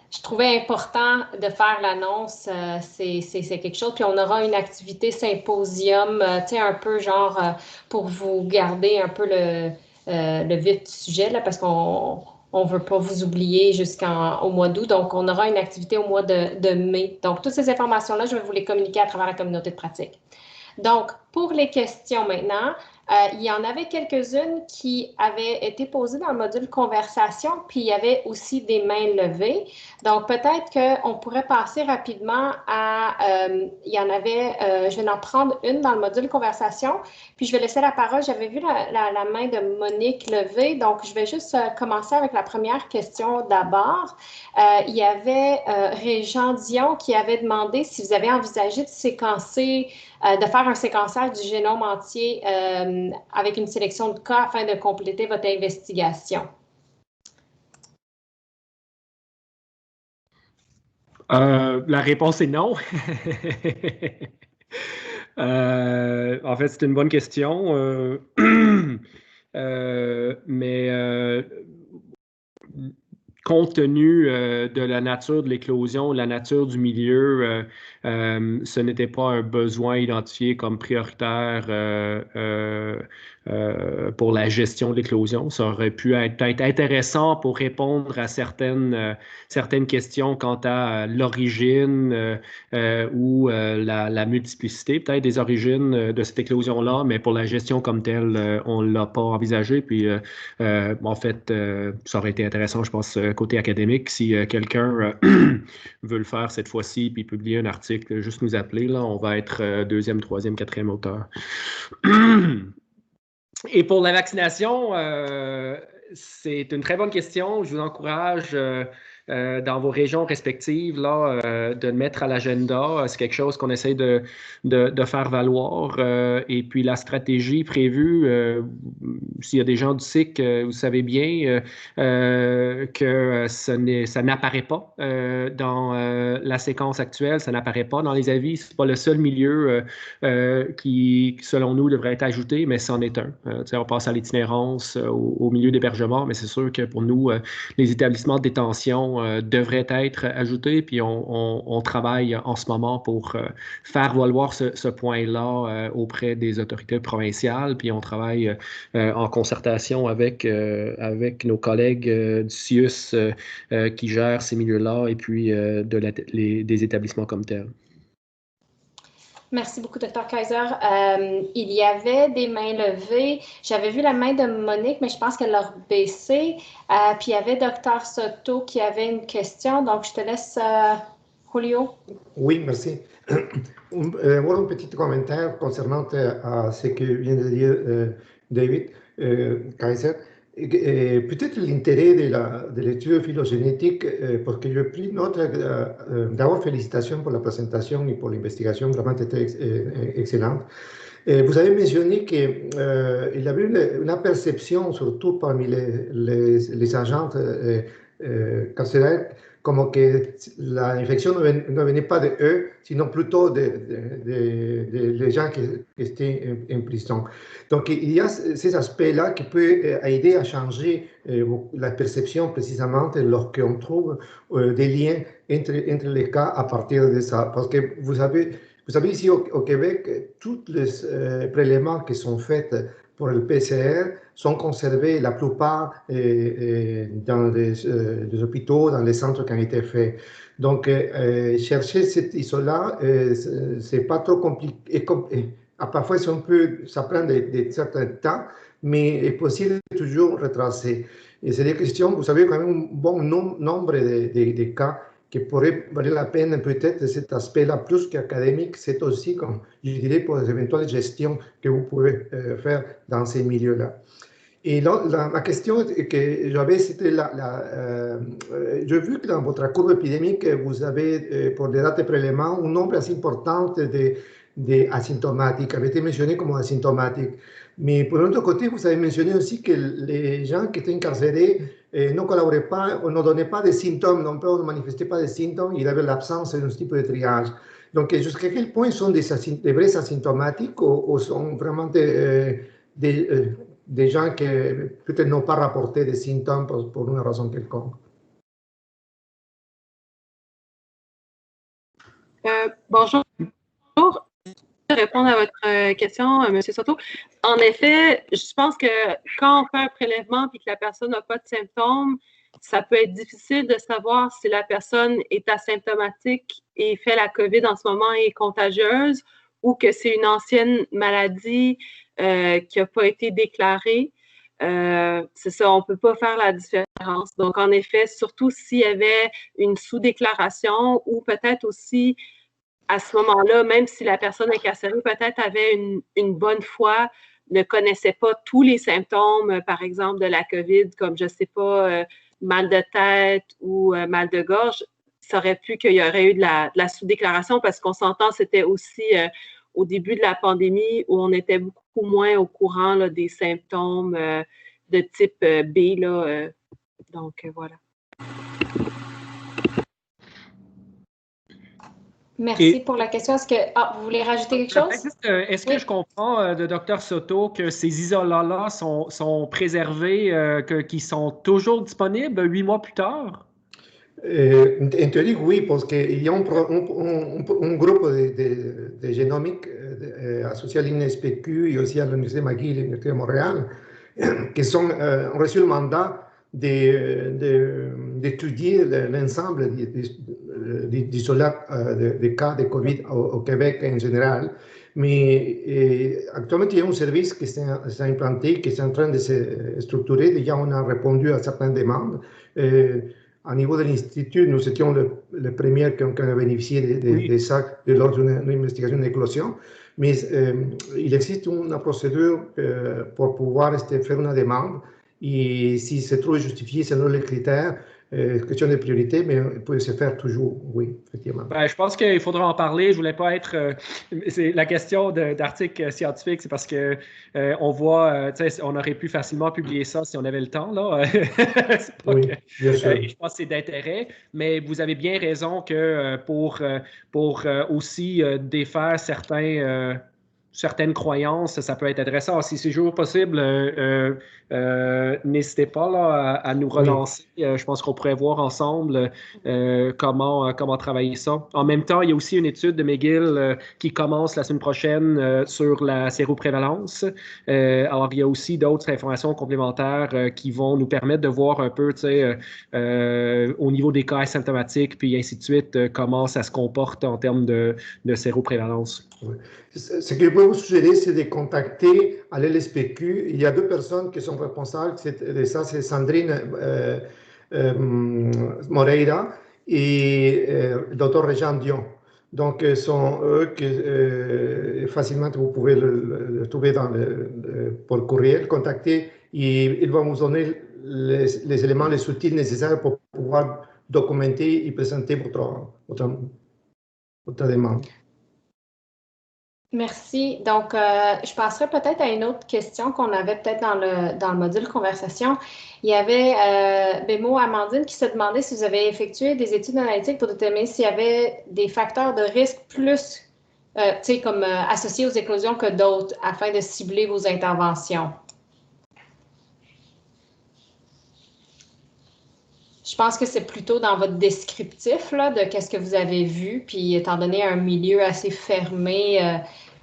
je trouvais important de faire l'annonce. C'est quelque chose. Puis, on aura une activité symposium, tu sais, un peu genre pour vous garder un peu le vif du sujet, là, parce qu'on ne veut pas vous oublier jusqu'au mois d'août. Donc, on aura une activité au mois de mai. Donc, toutes ces informations-là, je vais vous les communiquer à travers la communauté de pratique. Donc, pour les questions maintenant, il y en avait quelques-unes qui avaient été posées dans le module conversation, puis il y avait aussi des mains levées. Donc, peut-être qu'on pourrait passer rapidement à, il y en avait, je vais en prendre une dans le module conversation, puis je vais laisser la parole. J'avais vu la main de Monique levée, donc je vais juste commencer avec la première question d'abord. Il y avait Régent Dion qui avait demandé si vous avez envisagé de séquencer, de faire un séquençage du génome entier avec une sélection de cas afin de compléter votre investigation. La réponse est non. En fait, c'est une bonne question. Mais compte tenu de la nature de l'éclosion, la nature du milieu, ce n'était pas un besoin identifié comme prioritaire pour la gestion de l'éclosion. Ça aurait pu être intéressant pour répondre à certaines questions quant à l'origine ou la multiplicité peut-être des origines de cette éclosion-là, mais pour la gestion comme telle, on ne l'a pas envisagé. Puis, en fait, ça aurait été intéressant, je pense, côté académique, si quelqu'un veut le faire cette fois-ci puis publier un article, juste nous appeler. Là, on va être deuxième, troisième, quatrième auteur. Et pour la vaccination, c'est une très bonne question. Je vous encourage dans vos régions respectives là, de le mettre à l'agenda. C'est quelque chose qu'on essaie de faire valoir. Et puis la stratégie prévue, s'il y a des gens du SIC, vous savez bien que ça n'apparaît pas dans la séquence actuelle, ça n'apparaît pas dans les avis. Ce n'est pas le seul milieu qui, selon nous, devrait être ajouté, mais c'en est un. On passe à l'itinérance, au milieu d'hébergement, mais c'est sûr que pour nous, les établissements de détention devraient être ajoutés, puis on travaille en ce moment pour faire valoir ce point-là auprès des autorités provinciales, puis on travaille en concertation avec nos collègues du CIUS qui gèrent ces milieux-là et puis des établissements comme tels. Merci beaucoup, Dr. Kaiser. Il y avait des mains levées. J'avais vu la main de Monique, mais je pense qu'elle l'a baissée. Puis il y avait Dr. Soto qui avait une question. Donc, je te laisse, Julio. Oui, merci. Voilà un petit commentaire concernant ce que vient de dire David Kaiser. Peut-être l'intérêt de l'étude phylogénétique, parce que j'ai pris note, d'abord félicitations pour la présentation et pour l'investigation, vraiment c'était excellente. Vous avez mentionné qu'il y avait une perception, surtout parmi les agents carcérales, comme que l'infection ne venait pas d'eux, sinon plutôt des gens qui étaient en prison. Donc, il y a ces aspects-là qui peuvent aider à changer la perception précisément lorsqu'on trouve des liens entre les cas à partir de ça. Parce que vous savez ici au Québec, tous les prélèvements qui sont faits pour le PCR sont conservés, la plupart dans les hôpitaux, dans les centres qui ont été faits. Donc, chercher cet isolat, c'est pas trop compliqué. Parfois, ça prend de certains temps, mais est possible de toujours retracer. Et c'est des questions, vous savez, quand même un bon nombre de cas qui pourrait valoir la peine peut-être de cet aspect-là, plus qu'académique, c'est aussi, comme je dirais, pour les éventuelles gestions que vous pouvez faire dans ces milieux-là. Et là, la question que j'avais, c'était j'ai vu que dans votre courbe épidémique, vous avez, pour des dates de prélèvement, un nombre assez important d'asymptomatiques, avait été mentionné comme asymptomatiques. Mais pour l'autre côté, vous avez mentionné aussi que les gens qui étaient incarcérés ne collaboraient pas, ou ne donnaient pas de symptômes, ne manifestaient pas de symptômes, il y avait l'absence d'un type de triage. Donc, jusqu'à quel point sont des vrais asymptomatiques ou sont vraiment des gens qui peut-être n'ont pas rapporté des symptômes pour une raison quelconque? Bonjour. Répondre à votre question, M. Soto. En effet, je pense que quand on fait un prélèvement et que la personne n'a pas de symptômes, ça peut être difficile de savoir si la personne est asymptomatique et fait la COVID en ce moment et est contagieuse ou que c'est une ancienne maladie qui n'a pas été déclarée. C'est ça, on ne peut pas faire la différence. Donc, en effet, surtout s'il y avait une sous-déclaration ou peut-être aussi à ce moment-là, même si la personne incarcérée peut-être avait une bonne foi, ne connaissait pas tous les symptômes, par exemple, de la COVID, comme, je ne sais pas, mal de tête ou mal de gorge, ça aurait pu qu'il y aurait eu de la sous-déclaration parce qu'on s'entend, c'était aussi au début de la pandémie où on était beaucoup moins au courant là, des symptômes de type B. Là, donc, voilà. Merci pour la question. Est-ce que vous voulez rajouter quelque chose? Est-ce que je comprends de Dr Soto que ces isolats-là sont préservés, qu'ils sont toujours disponibles 8 mois plus tard? En théorie, oui, parce qu'il y a un groupe de génomique associé à l'INSPQ et aussi à l'Université McGill et l'Université de Montréal qui ont reçu le mandat d'étudier l'ensemble d'isolats de cas de COVID au Québec en général. Mais actuellement, il y a un service qui s'est implanté, qui est en train de se structurer. Déjà, on a répondu à certaines demandes. Au niveau de l'Institut, nous étions les premiers qui ont bénéficié de ça lors d'une investigation d'éclosion. Mais il existe une procédure pour pouvoir faire une demande. Et si se trouve justifié selon les critères, question de priorité, mais il peut se faire toujours, oui, effectivement. Ben, je pense qu'il faudra en parler. Je ne voulais pas être... c'est la question d'article scientifique, c'est parce que on voit, on aurait pu facilement publier ça si on avait le temps, là. Oui, bien sûr. Je pense que c'est d'intérêt, mais vous avez bien raison que pour aussi défaire certaines croyances, ça peut être intéressant. Si c'est toujours possible, n'hésitez pas là, à nous relancer. Oui. Je pense qu'on pourrait voir ensemble comment travailler ça. En même temps, il y a aussi une étude de McGill qui commence la semaine prochaine sur la séroprévalence. Alors, il y a aussi d'autres informations complémentaires qui vont nous permettre de voir un peu, au niveau des cas asymptomatiques, puis ainsi de suite, comment ça se comporte en termes de séroprévalence. Oui. Ce que je peux vous suggérer, c'est de contacter à l'LSPQ. Il y a 2 personnes qui sont responsables de ça, c'est Sandrine Moreira et le Dr Réjean Dion. Donc, ce sont eux que facilement vous pouvez le trouver pour courriel, contacter et ils vont vous donner les éléments, les outils nécessaires pour pouvoir documenter et présenter votre demande. Merci. Donc, je passerai peut-être à une autre question qu'on avait peut-être dans le module conversation. Il y avait Bémo Amandine qui se demandait si vous avez effectué des études analytiques pour déterminer s'il y avait des facteurs de risque plus, comme associés aux éclosions que d'autres afin de cibler vos interventions. Je pense que c'est plutôt dans votre descriptif là, de qu'est-ce que vous avez vu, puis étant donné un milieu assez fermé,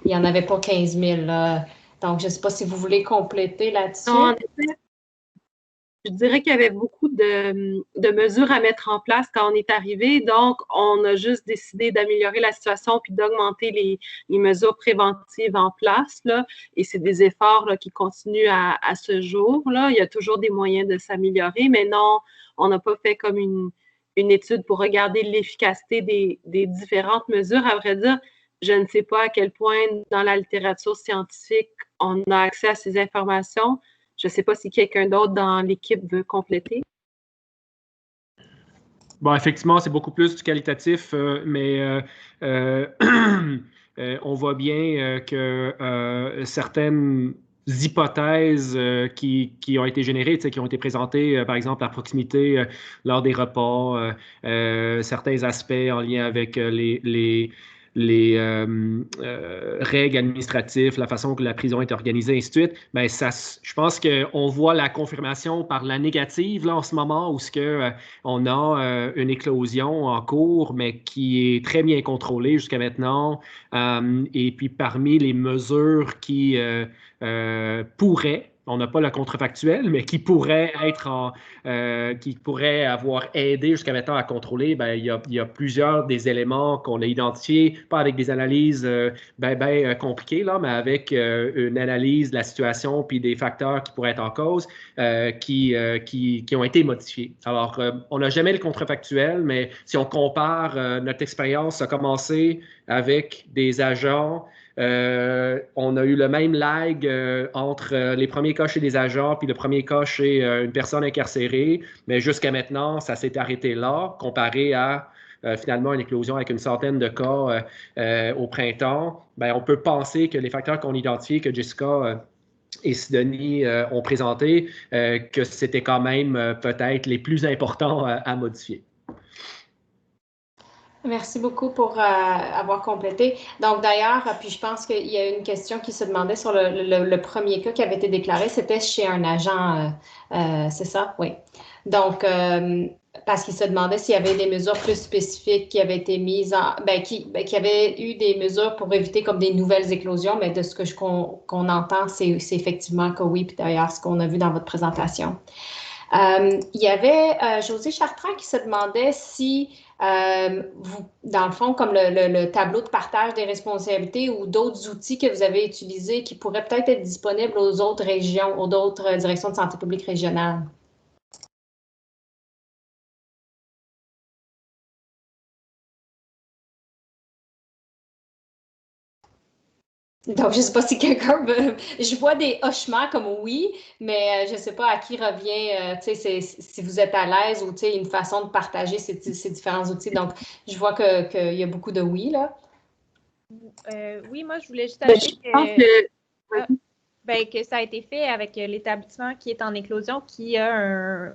il n'y en avait pas 15 000. Là. Donc, je ne sais pas si vous voulez compléter là-dessus. Non, en effet, je dirais qu'il y avait beaucoup de mesures à mettre en place quand on est arrivé. Donc, on a juste décidé d'améliorer la situation puis d'augmenter les mesures préventives en place. Là. Et c'est des efforts là, qui continuent à ce jour. Là. Il y a toujours des moyens de s'améliorer, mais non, on n'a pas fait comme une étude pour regarder l'efficacité des différentes mesures. À vrai dire, je ne sais pas à quel point dans la littérature scientifique, on a accès à ces informations. Je ne sais pas si quelqu'un d'autre dans l'équipe veut compléter. Bon, effectivement, c'est beaucoup plus du qualitatif, mais on voit bien que certaines hypothèses qui ont été générées, qui ont été présentées, par exemple, à proximité lors des repas, certains aspects en lien avec les règles administratives, la façon que la prison est organisée, ainsi de suite, ben je pense qu'on voit la confirmation par la négative là, en ce moment où on a une éclosion en cours, mais qui est très bien contrôlée jusqu'à maintenant. Et puis parmi les mesures qui pourraient on n'a pas le contrefactuel, mais qui pourrait qui pourrait avoir aidé jusqu'à maintenant à contrôler, ben, il y a plusieurs des éléments qu'on a identifiés, pas avec des analyses compliquées, là, mais avec une analyse de la situation puis des facteurs qui pourraient être en cause qui ont été modifiés. Alors, on n'a jamais le contrefactuel, mais si on compare notre expérience, ça a commencé avec des agents. On a eu le même lag entre les premiers cas chez des agents puis le premier cas chez une personne incarcérée, mais jusqu'à maintenant, ça s'est arrêté là, comparé à finalement une éclosion avec une centaine de cas au printemps. Ben, on peut penser que les facteurs qu'on identifie, que Jessica et Sidonie ont présentés, que c'était quand même peut-être les plus importants à modifier. Merci beaucoup pour avoir complété. Donc, d'ailleurs, puis je pense qu'il y a une question qui se demandait sur le premier cas qui avait été déclaré, c'était chez un agent, c'est ça? Oui. Donc, parce qu'il se demandait s'il y avait des mesures plus spécifiques qui avaient été mises qui avaient eu des mesures pour éviter comme des nouvelles éclosions, mais de ce que qu'on entend, c'est effectivement que oui, puis d'ailleurs, ce qu'on a vu dans votre présentation. Il y avait José Chartrand qui se demandait si vous, dans le fond, comme le tableau de partage des responsabilités ou d'autres outils que vous avez utilisés qui pourraient peut-être être disponibles aux autres régions, aux autres directions de santé publique régionales. Donc, je ne sais pas si quelqu'un veut... Je vois des hochements comme oui, mais je ne sais pas à qui revient, si vous êtes à l'aise ou une façon de partager ces différents outils. Donc, je vois qu'il y a beaucoup de oui, là. Oui, moi, je voulais juste ajouter que ça a été fait avec l'établissement qui est en éclosion, qui a un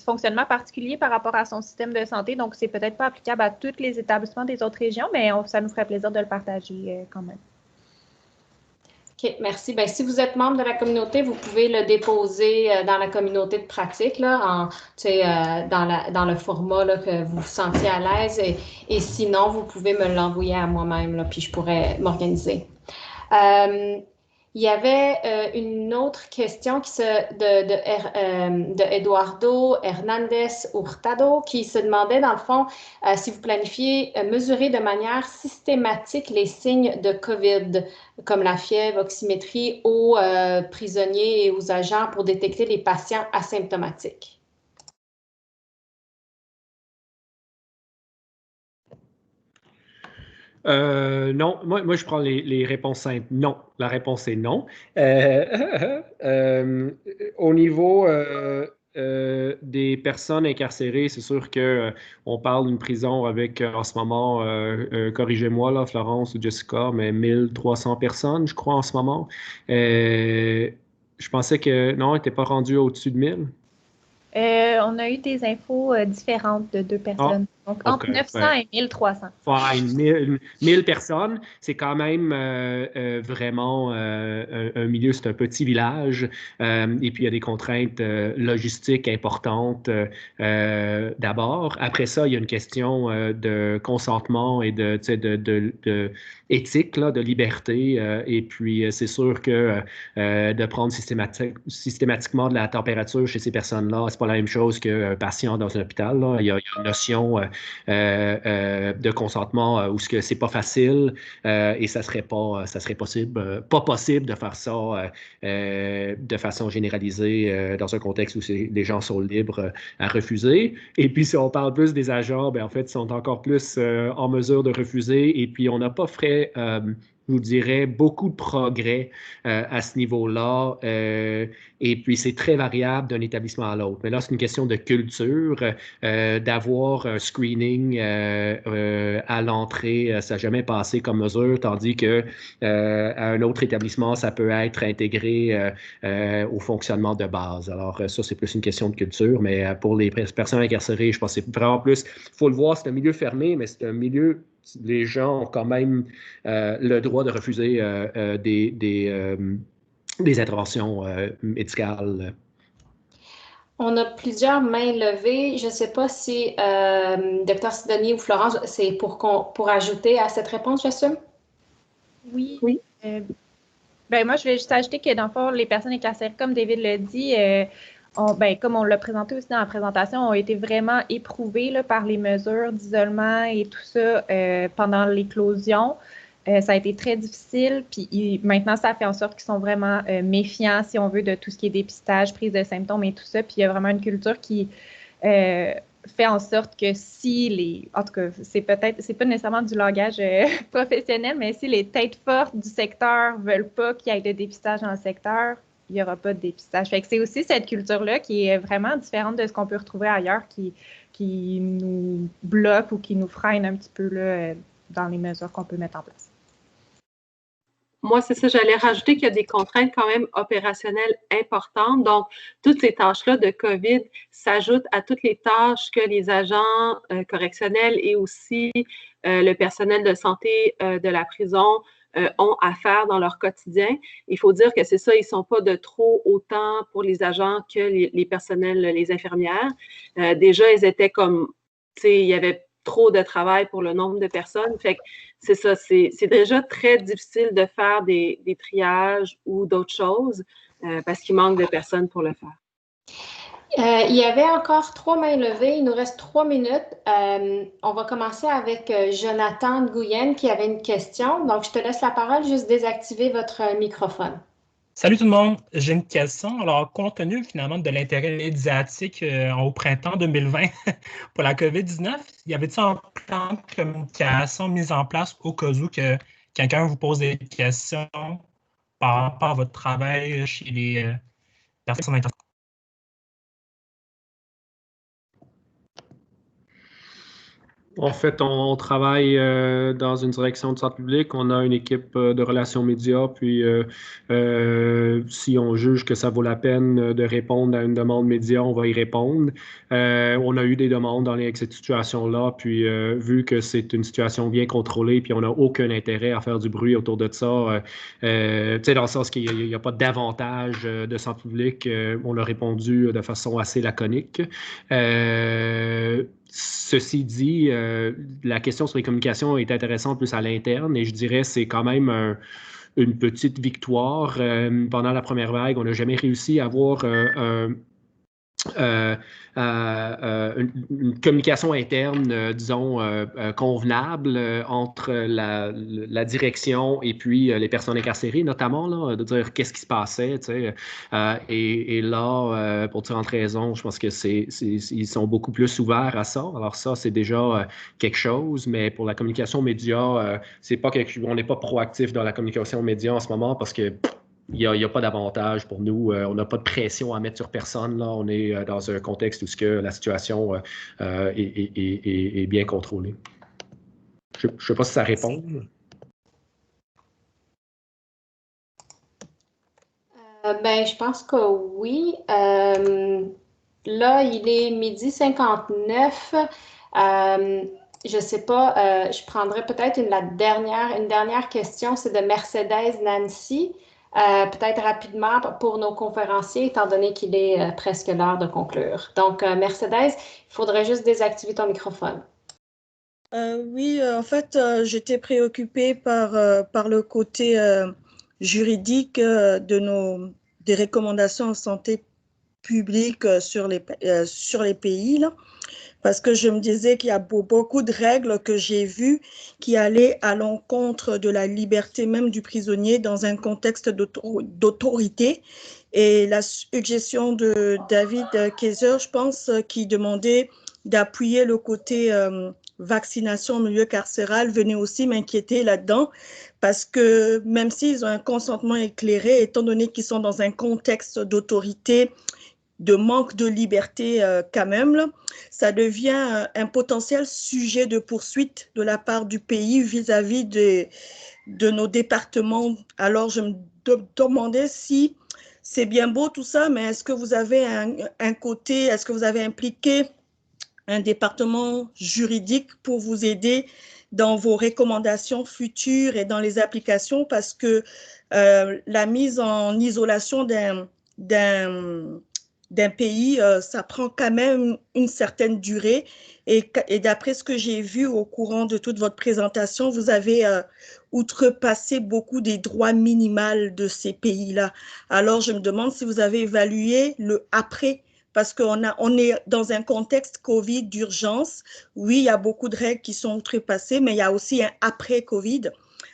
fonctionnement particulier par rapport à son système de santé. Donc, c'est peut-être pas applicable à tous les établissements des autres régions, mais ça nous ferait plaisir de le partager quand même. OK, merci. Bien, si vous êtes membre de la communauté, vous pouvez le déposer dans la communauté de pratique, là, dans le format là, que vous vous sentiez à l'aise. Et sinon, vous pouvez me l'envoyer à moi-même, là, puis je pourrais m'organiser. Il y avait une autre question de Eduardo Hernandez Hurtado qui se demandait, dans le fond, si vous planifiez mesurer de manière systématique les signes de COVID, comme la fièvre, oxymétrie, aux prisonniers et aux agents pour détecter les patients asymptomatiques. Non, moi je prends les réponses simples. Non, la réponse est non. Au niveau des personnes incarcérées, c'est sûr qu'on parle d'une prison avec en ce moment, corrigez-moi là, Florence ou Jessica, mais 1300 personnes, je crois, en ce moment. Je pensais que non, elle n'était pas rendue au-dessus de 1000. On a eu des infos différentes de 2 personnes. Donc, entre 900 et 1300. Fine. 1000 personnes, c'est quand même vraiment un milieu, c'est un petit village. Et puis, il y a des contraintes logistiques importantes d'abord. Après ça, il y a une question de consentement et de éthique, là, de liberté. Et puis, c'est sûr que de prendre systématiquement de la température chez ces personnes-là, c'est pas la même chose qu'un patient dans un hôpital, là. Il y a une notion de consentement où ce que c'est pas facile et ça serait pas possible de faire ça de façon généralisée dans un contexte où les gens sont libres à refuser. Et puis si on parle plus des agents, ben en fait ils sont encore plus en mesure de refuser et puis on n'a pas fait je vous dirais, beaucoup de progrès à ce niveau-là. Et puis, c'est très variable d'un établissement à l'autre. Mais là, c'est une question de culture, d'avoir un screening à l'entrée. Ça n'a jamais passé comme mesure, tandis que à un autre établissement, ça peut être intégré au fonctionnement de base. Alors, ça, c'est plus une question de culture. Mais pour les personnes incarcérées, je pense que c'est vraiment plus... Il faut le voir, c'est un milieu fermé, mais c'est un milieu... Les gens ont quand même le droit de refuser des interventions médicales. On a plusieurs mains levées. Je ne sais pas si Dr. Sidonie ou Florence, c'est pour ajouter à cette réponse, j'assume? Oui. Ben, moi, je vais juste ajouter que, dans le fond, les personnes incarcérées, comme David l'a dit, comme on l'a présenté aussi dans la présentation, ont été vraiment éprouvées là, par les mesures d'isolement et tout ça pendant l'éclosion. Ça a été très difficile, puis maintenant, ça fait en sorte qu'ils sont vraiment méfiants, si on veut, de tout ce qui est dépistage, prise de symptômes et tout ça. Puis il y a vraiment une culture qui fait en sorte que en tout cas, c'est pas nécessairement du langage professionnel, mais si les têtes fortes du secteur veulent pas qu'il y ait de dépistage dans le secteur, il n'y aura pas de dépistage. Fait que c'est aussi cette culture-là qui est vraiment différente de ce qu'on peut retrouver ailleurs, qui nous bloque ou qui nous freine un petit peu là, dans les mesures qu'on peut mettre en place. Moi, c'est ça, j'allais rajouter qu'il y a des contraintes quand même opérationnelles importantes. Donc, toutes ces tâches-là de COVID s'ajoutent à toutes les tâches que les agents correctionnels et aussi le personnel de santé de la prison ont à faire dans leur quotidien. Il faut dire que c'est ça, ils ne sont pas de trop autant pour les agents que les personnels, les infirmières. Déjà, ils étaient comme, tu sais, il y avait trop de travail pour le nombre de personnes. Fait que c'est ça, c'est déjà très difficile de faire des triages ou d'autres choses parce qu'il manque de personnes pour le faire. Il y avait encore 3 mains levées. Il nous reste 3 minutes. On va commencer avec Jonathan Nguyen qui avait une question. Donc, je te laisse la parole, juste désactiver votre microphone. Salut tout le monde, j'ai une question. Alors, compte tenu finalement de l'intérêt médiatique au printemps 2020 pour la COVID-19, y avait-il un plan de communication mis en place au cas où que quelqu'un vous pose des questions par rapport à votre travail chez les personnes incarcérées? En fait, on travaille dans une direction de santé publique. On a une équipe de relations médias. Puis, si on juge que ça vaut la peine de répondre à une demande média, on va y répondre. On a eu des demandes avec cette situation-là. Puis, vu que c'est une situation bien contrôlée, puis on n'a aucun intérêt à faire du bruit autour de ça, tu sais, dans le sens qu'il n'y a pas d'avantage de santé publique, on a répondu de façon assez laconique. Ceci dit, la question sur les communications est intéressante plus à l'interne et je dirais que c'est quand même une petite victoire. Pendant la première vague, on n'a jamais réussi à avoir une communication interne, disons, convenable entre la direction et puis les personnes incarcérées, notamment, là, de dire qu'est-ce qui se passait, tu sais. Et là, pour différentes raisons, je pense que ils sont beaucoup plus ouverts à ça. Alors ça, c'est déjà quelque chose, mais pour la communication média, on n'est pas proactif dans la communication média en ce moment parce que il n'y a pas d'avantage pour nous. On n'a pas de pression à mettre sur personne. Là. On est dans un contexte où la situation est bien contrôlée. Je ne sais pas si ça répond. Je pense que oui. Là, il est 12h59. Je ne sais pas, je prendrais peut-être une dernière question, c'est de Mercedes Nancy. Peut-être rapidement pour nos conférenciers, étant donné qu'il est presque l'heure de conclure. Donc, Mercedes, il faudrait juste désactiver ton microphone. Oui, en fait, j'étais préoccupée par le côté juridique des recommandations en santé publique sur les pays, là. Parce que je me disais qu'il y a beaucoup de règles que j'ai vues qui allaient à l'encontre de la liberté même du prisonnier dans un contexte d'autorité. Et la suggestion de David Kaiser, je pense, qui demandait d'appuyer le côté vaccination au milieu carcéral, venait aussi m'inquiéter là-dedans. Parce que même s'ils ont un consentement éclairé, étant donné qu'ils sont dans un contexte d'autorité, de manque de liberté quand même, là, ça devient un potentiel sujet de poursuite de la part du pays vis-à-vis de nos départements. Alors, je me demandais si c'est bien beau tout ça, mais est-ce que vous avez est-ce que vous avez impliqué un département juridique pour vous aider dans vos recommandations futures et dans les applications, parce que la mise en isolation d'un pays, ça prend quand même une certaine durée. Et d'après ce que j'ai vu au courant de toute votre présentation, vous avez outrepassé beaucoup des droits minimaux de ces pays-là. Alors, je me demande si vous avez évalué le après, parce on est dans un contexte COVID d'urgence. Oui, il y a beaucoup de règles qui sont outrepassées, mais il y a aussi un après-COVID.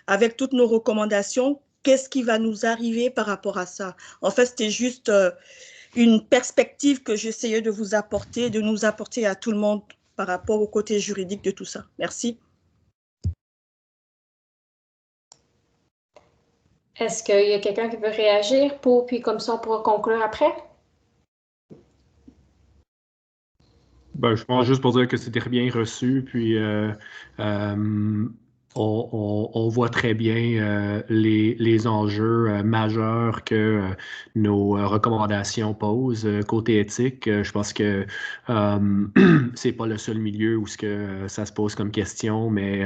Avec toutes nos recommandations, qu'est-ce qui va nous arriver par rapport à ça? En fait, c'était juste une perspective que j'essayais de vous apporter, de nous apporter à tout le monde par rapport au côté juridique de tout ça. Merci. Est-ce qu'il y a quelqu'un qui veut réagir puis comme ça on pourra conclure après? Ben, je pense juste pour dire que c'était bien reçu, puis on voit très bien les enjeux majeurs que nos recommandations posent côté éthique. Je pense que c'est pas le seul milieu où ça se pose comme question, mais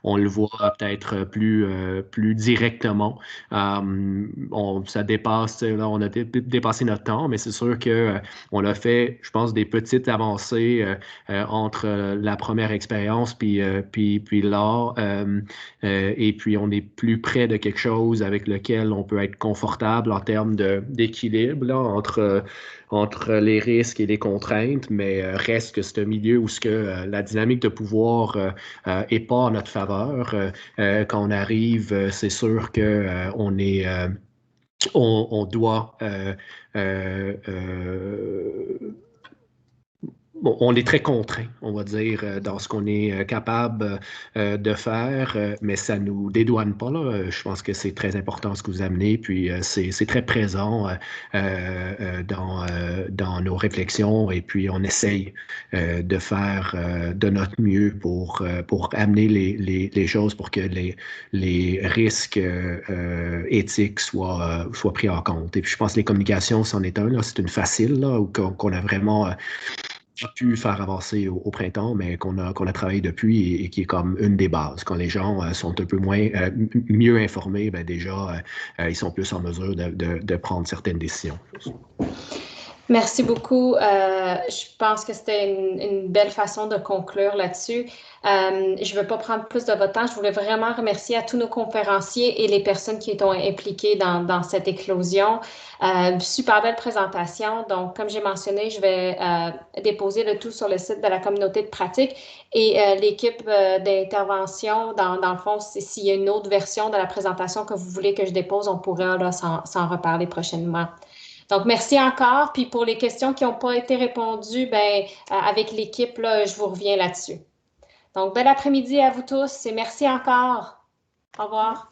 on le voit peut-être plus directement. Ça dépasse, là, on a dépassé notre temps, mais c'est sûr que on a fait, je pense, des petites avancées entre la première expérience puis là. Et puis, on est plus près de quelque chose avec lequel on peut être confortable en termes d'équilibre là, entre les risques et les contraintes, mais reste que c'est un milieu où la dynamique de pouvoir n'est pas en notre faveur. Quand on arrive, c'est sûr qu'on est... on doit... Bon, on est très contraint, on va dire, dans ce qu'on est capable de faire, mais ça ne nous dédouane pas, là. Je pense que c'est très important ce que vous amenez, puis c'est très présent dans nos réflexions, et puis on essaye de faire de notre mieux pour amener les choses pour que les risques éthiques soient pris en compte. Et puis je pense que les communications, c'en est un, là, c'est une facile, là, qu'on a vraiment... pu faire avancer au printemps, mais qu'on a travaillé depuis et qui est comme une des bases. Quand les gens sont un peu mieux informés, ben déjà, ils sont plus en mesure de prendre certaines décisions. Merci beaucoup. Je pense que c'était une belle façon de conclure là-dessus. Je ne veux pas prendre plus de votre temps. Je voulais vraiment remercier à tous nos conférenciers et les personnes qui sont impliquées dans cette éclosion. Super belle présentation. Donc, comme j'ai mentionné, je vais déposer le tout sur le site de la communauté de pratique et l'équipe d'intervention, dans le fond, s'il y a une autre version de la présentation que vous voulez que je dépose, on pourra là, s'en reparler prochainement. Donc, merci encore. Puis pour les questions qui n'ont pas été répondues, ben, avec l'équipe, là, je vous reviens là-dessus. Donc, bel après-midi à vous tous et merci encore. Au revoir.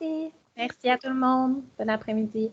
Merci à tout le monde. Bon après-midi.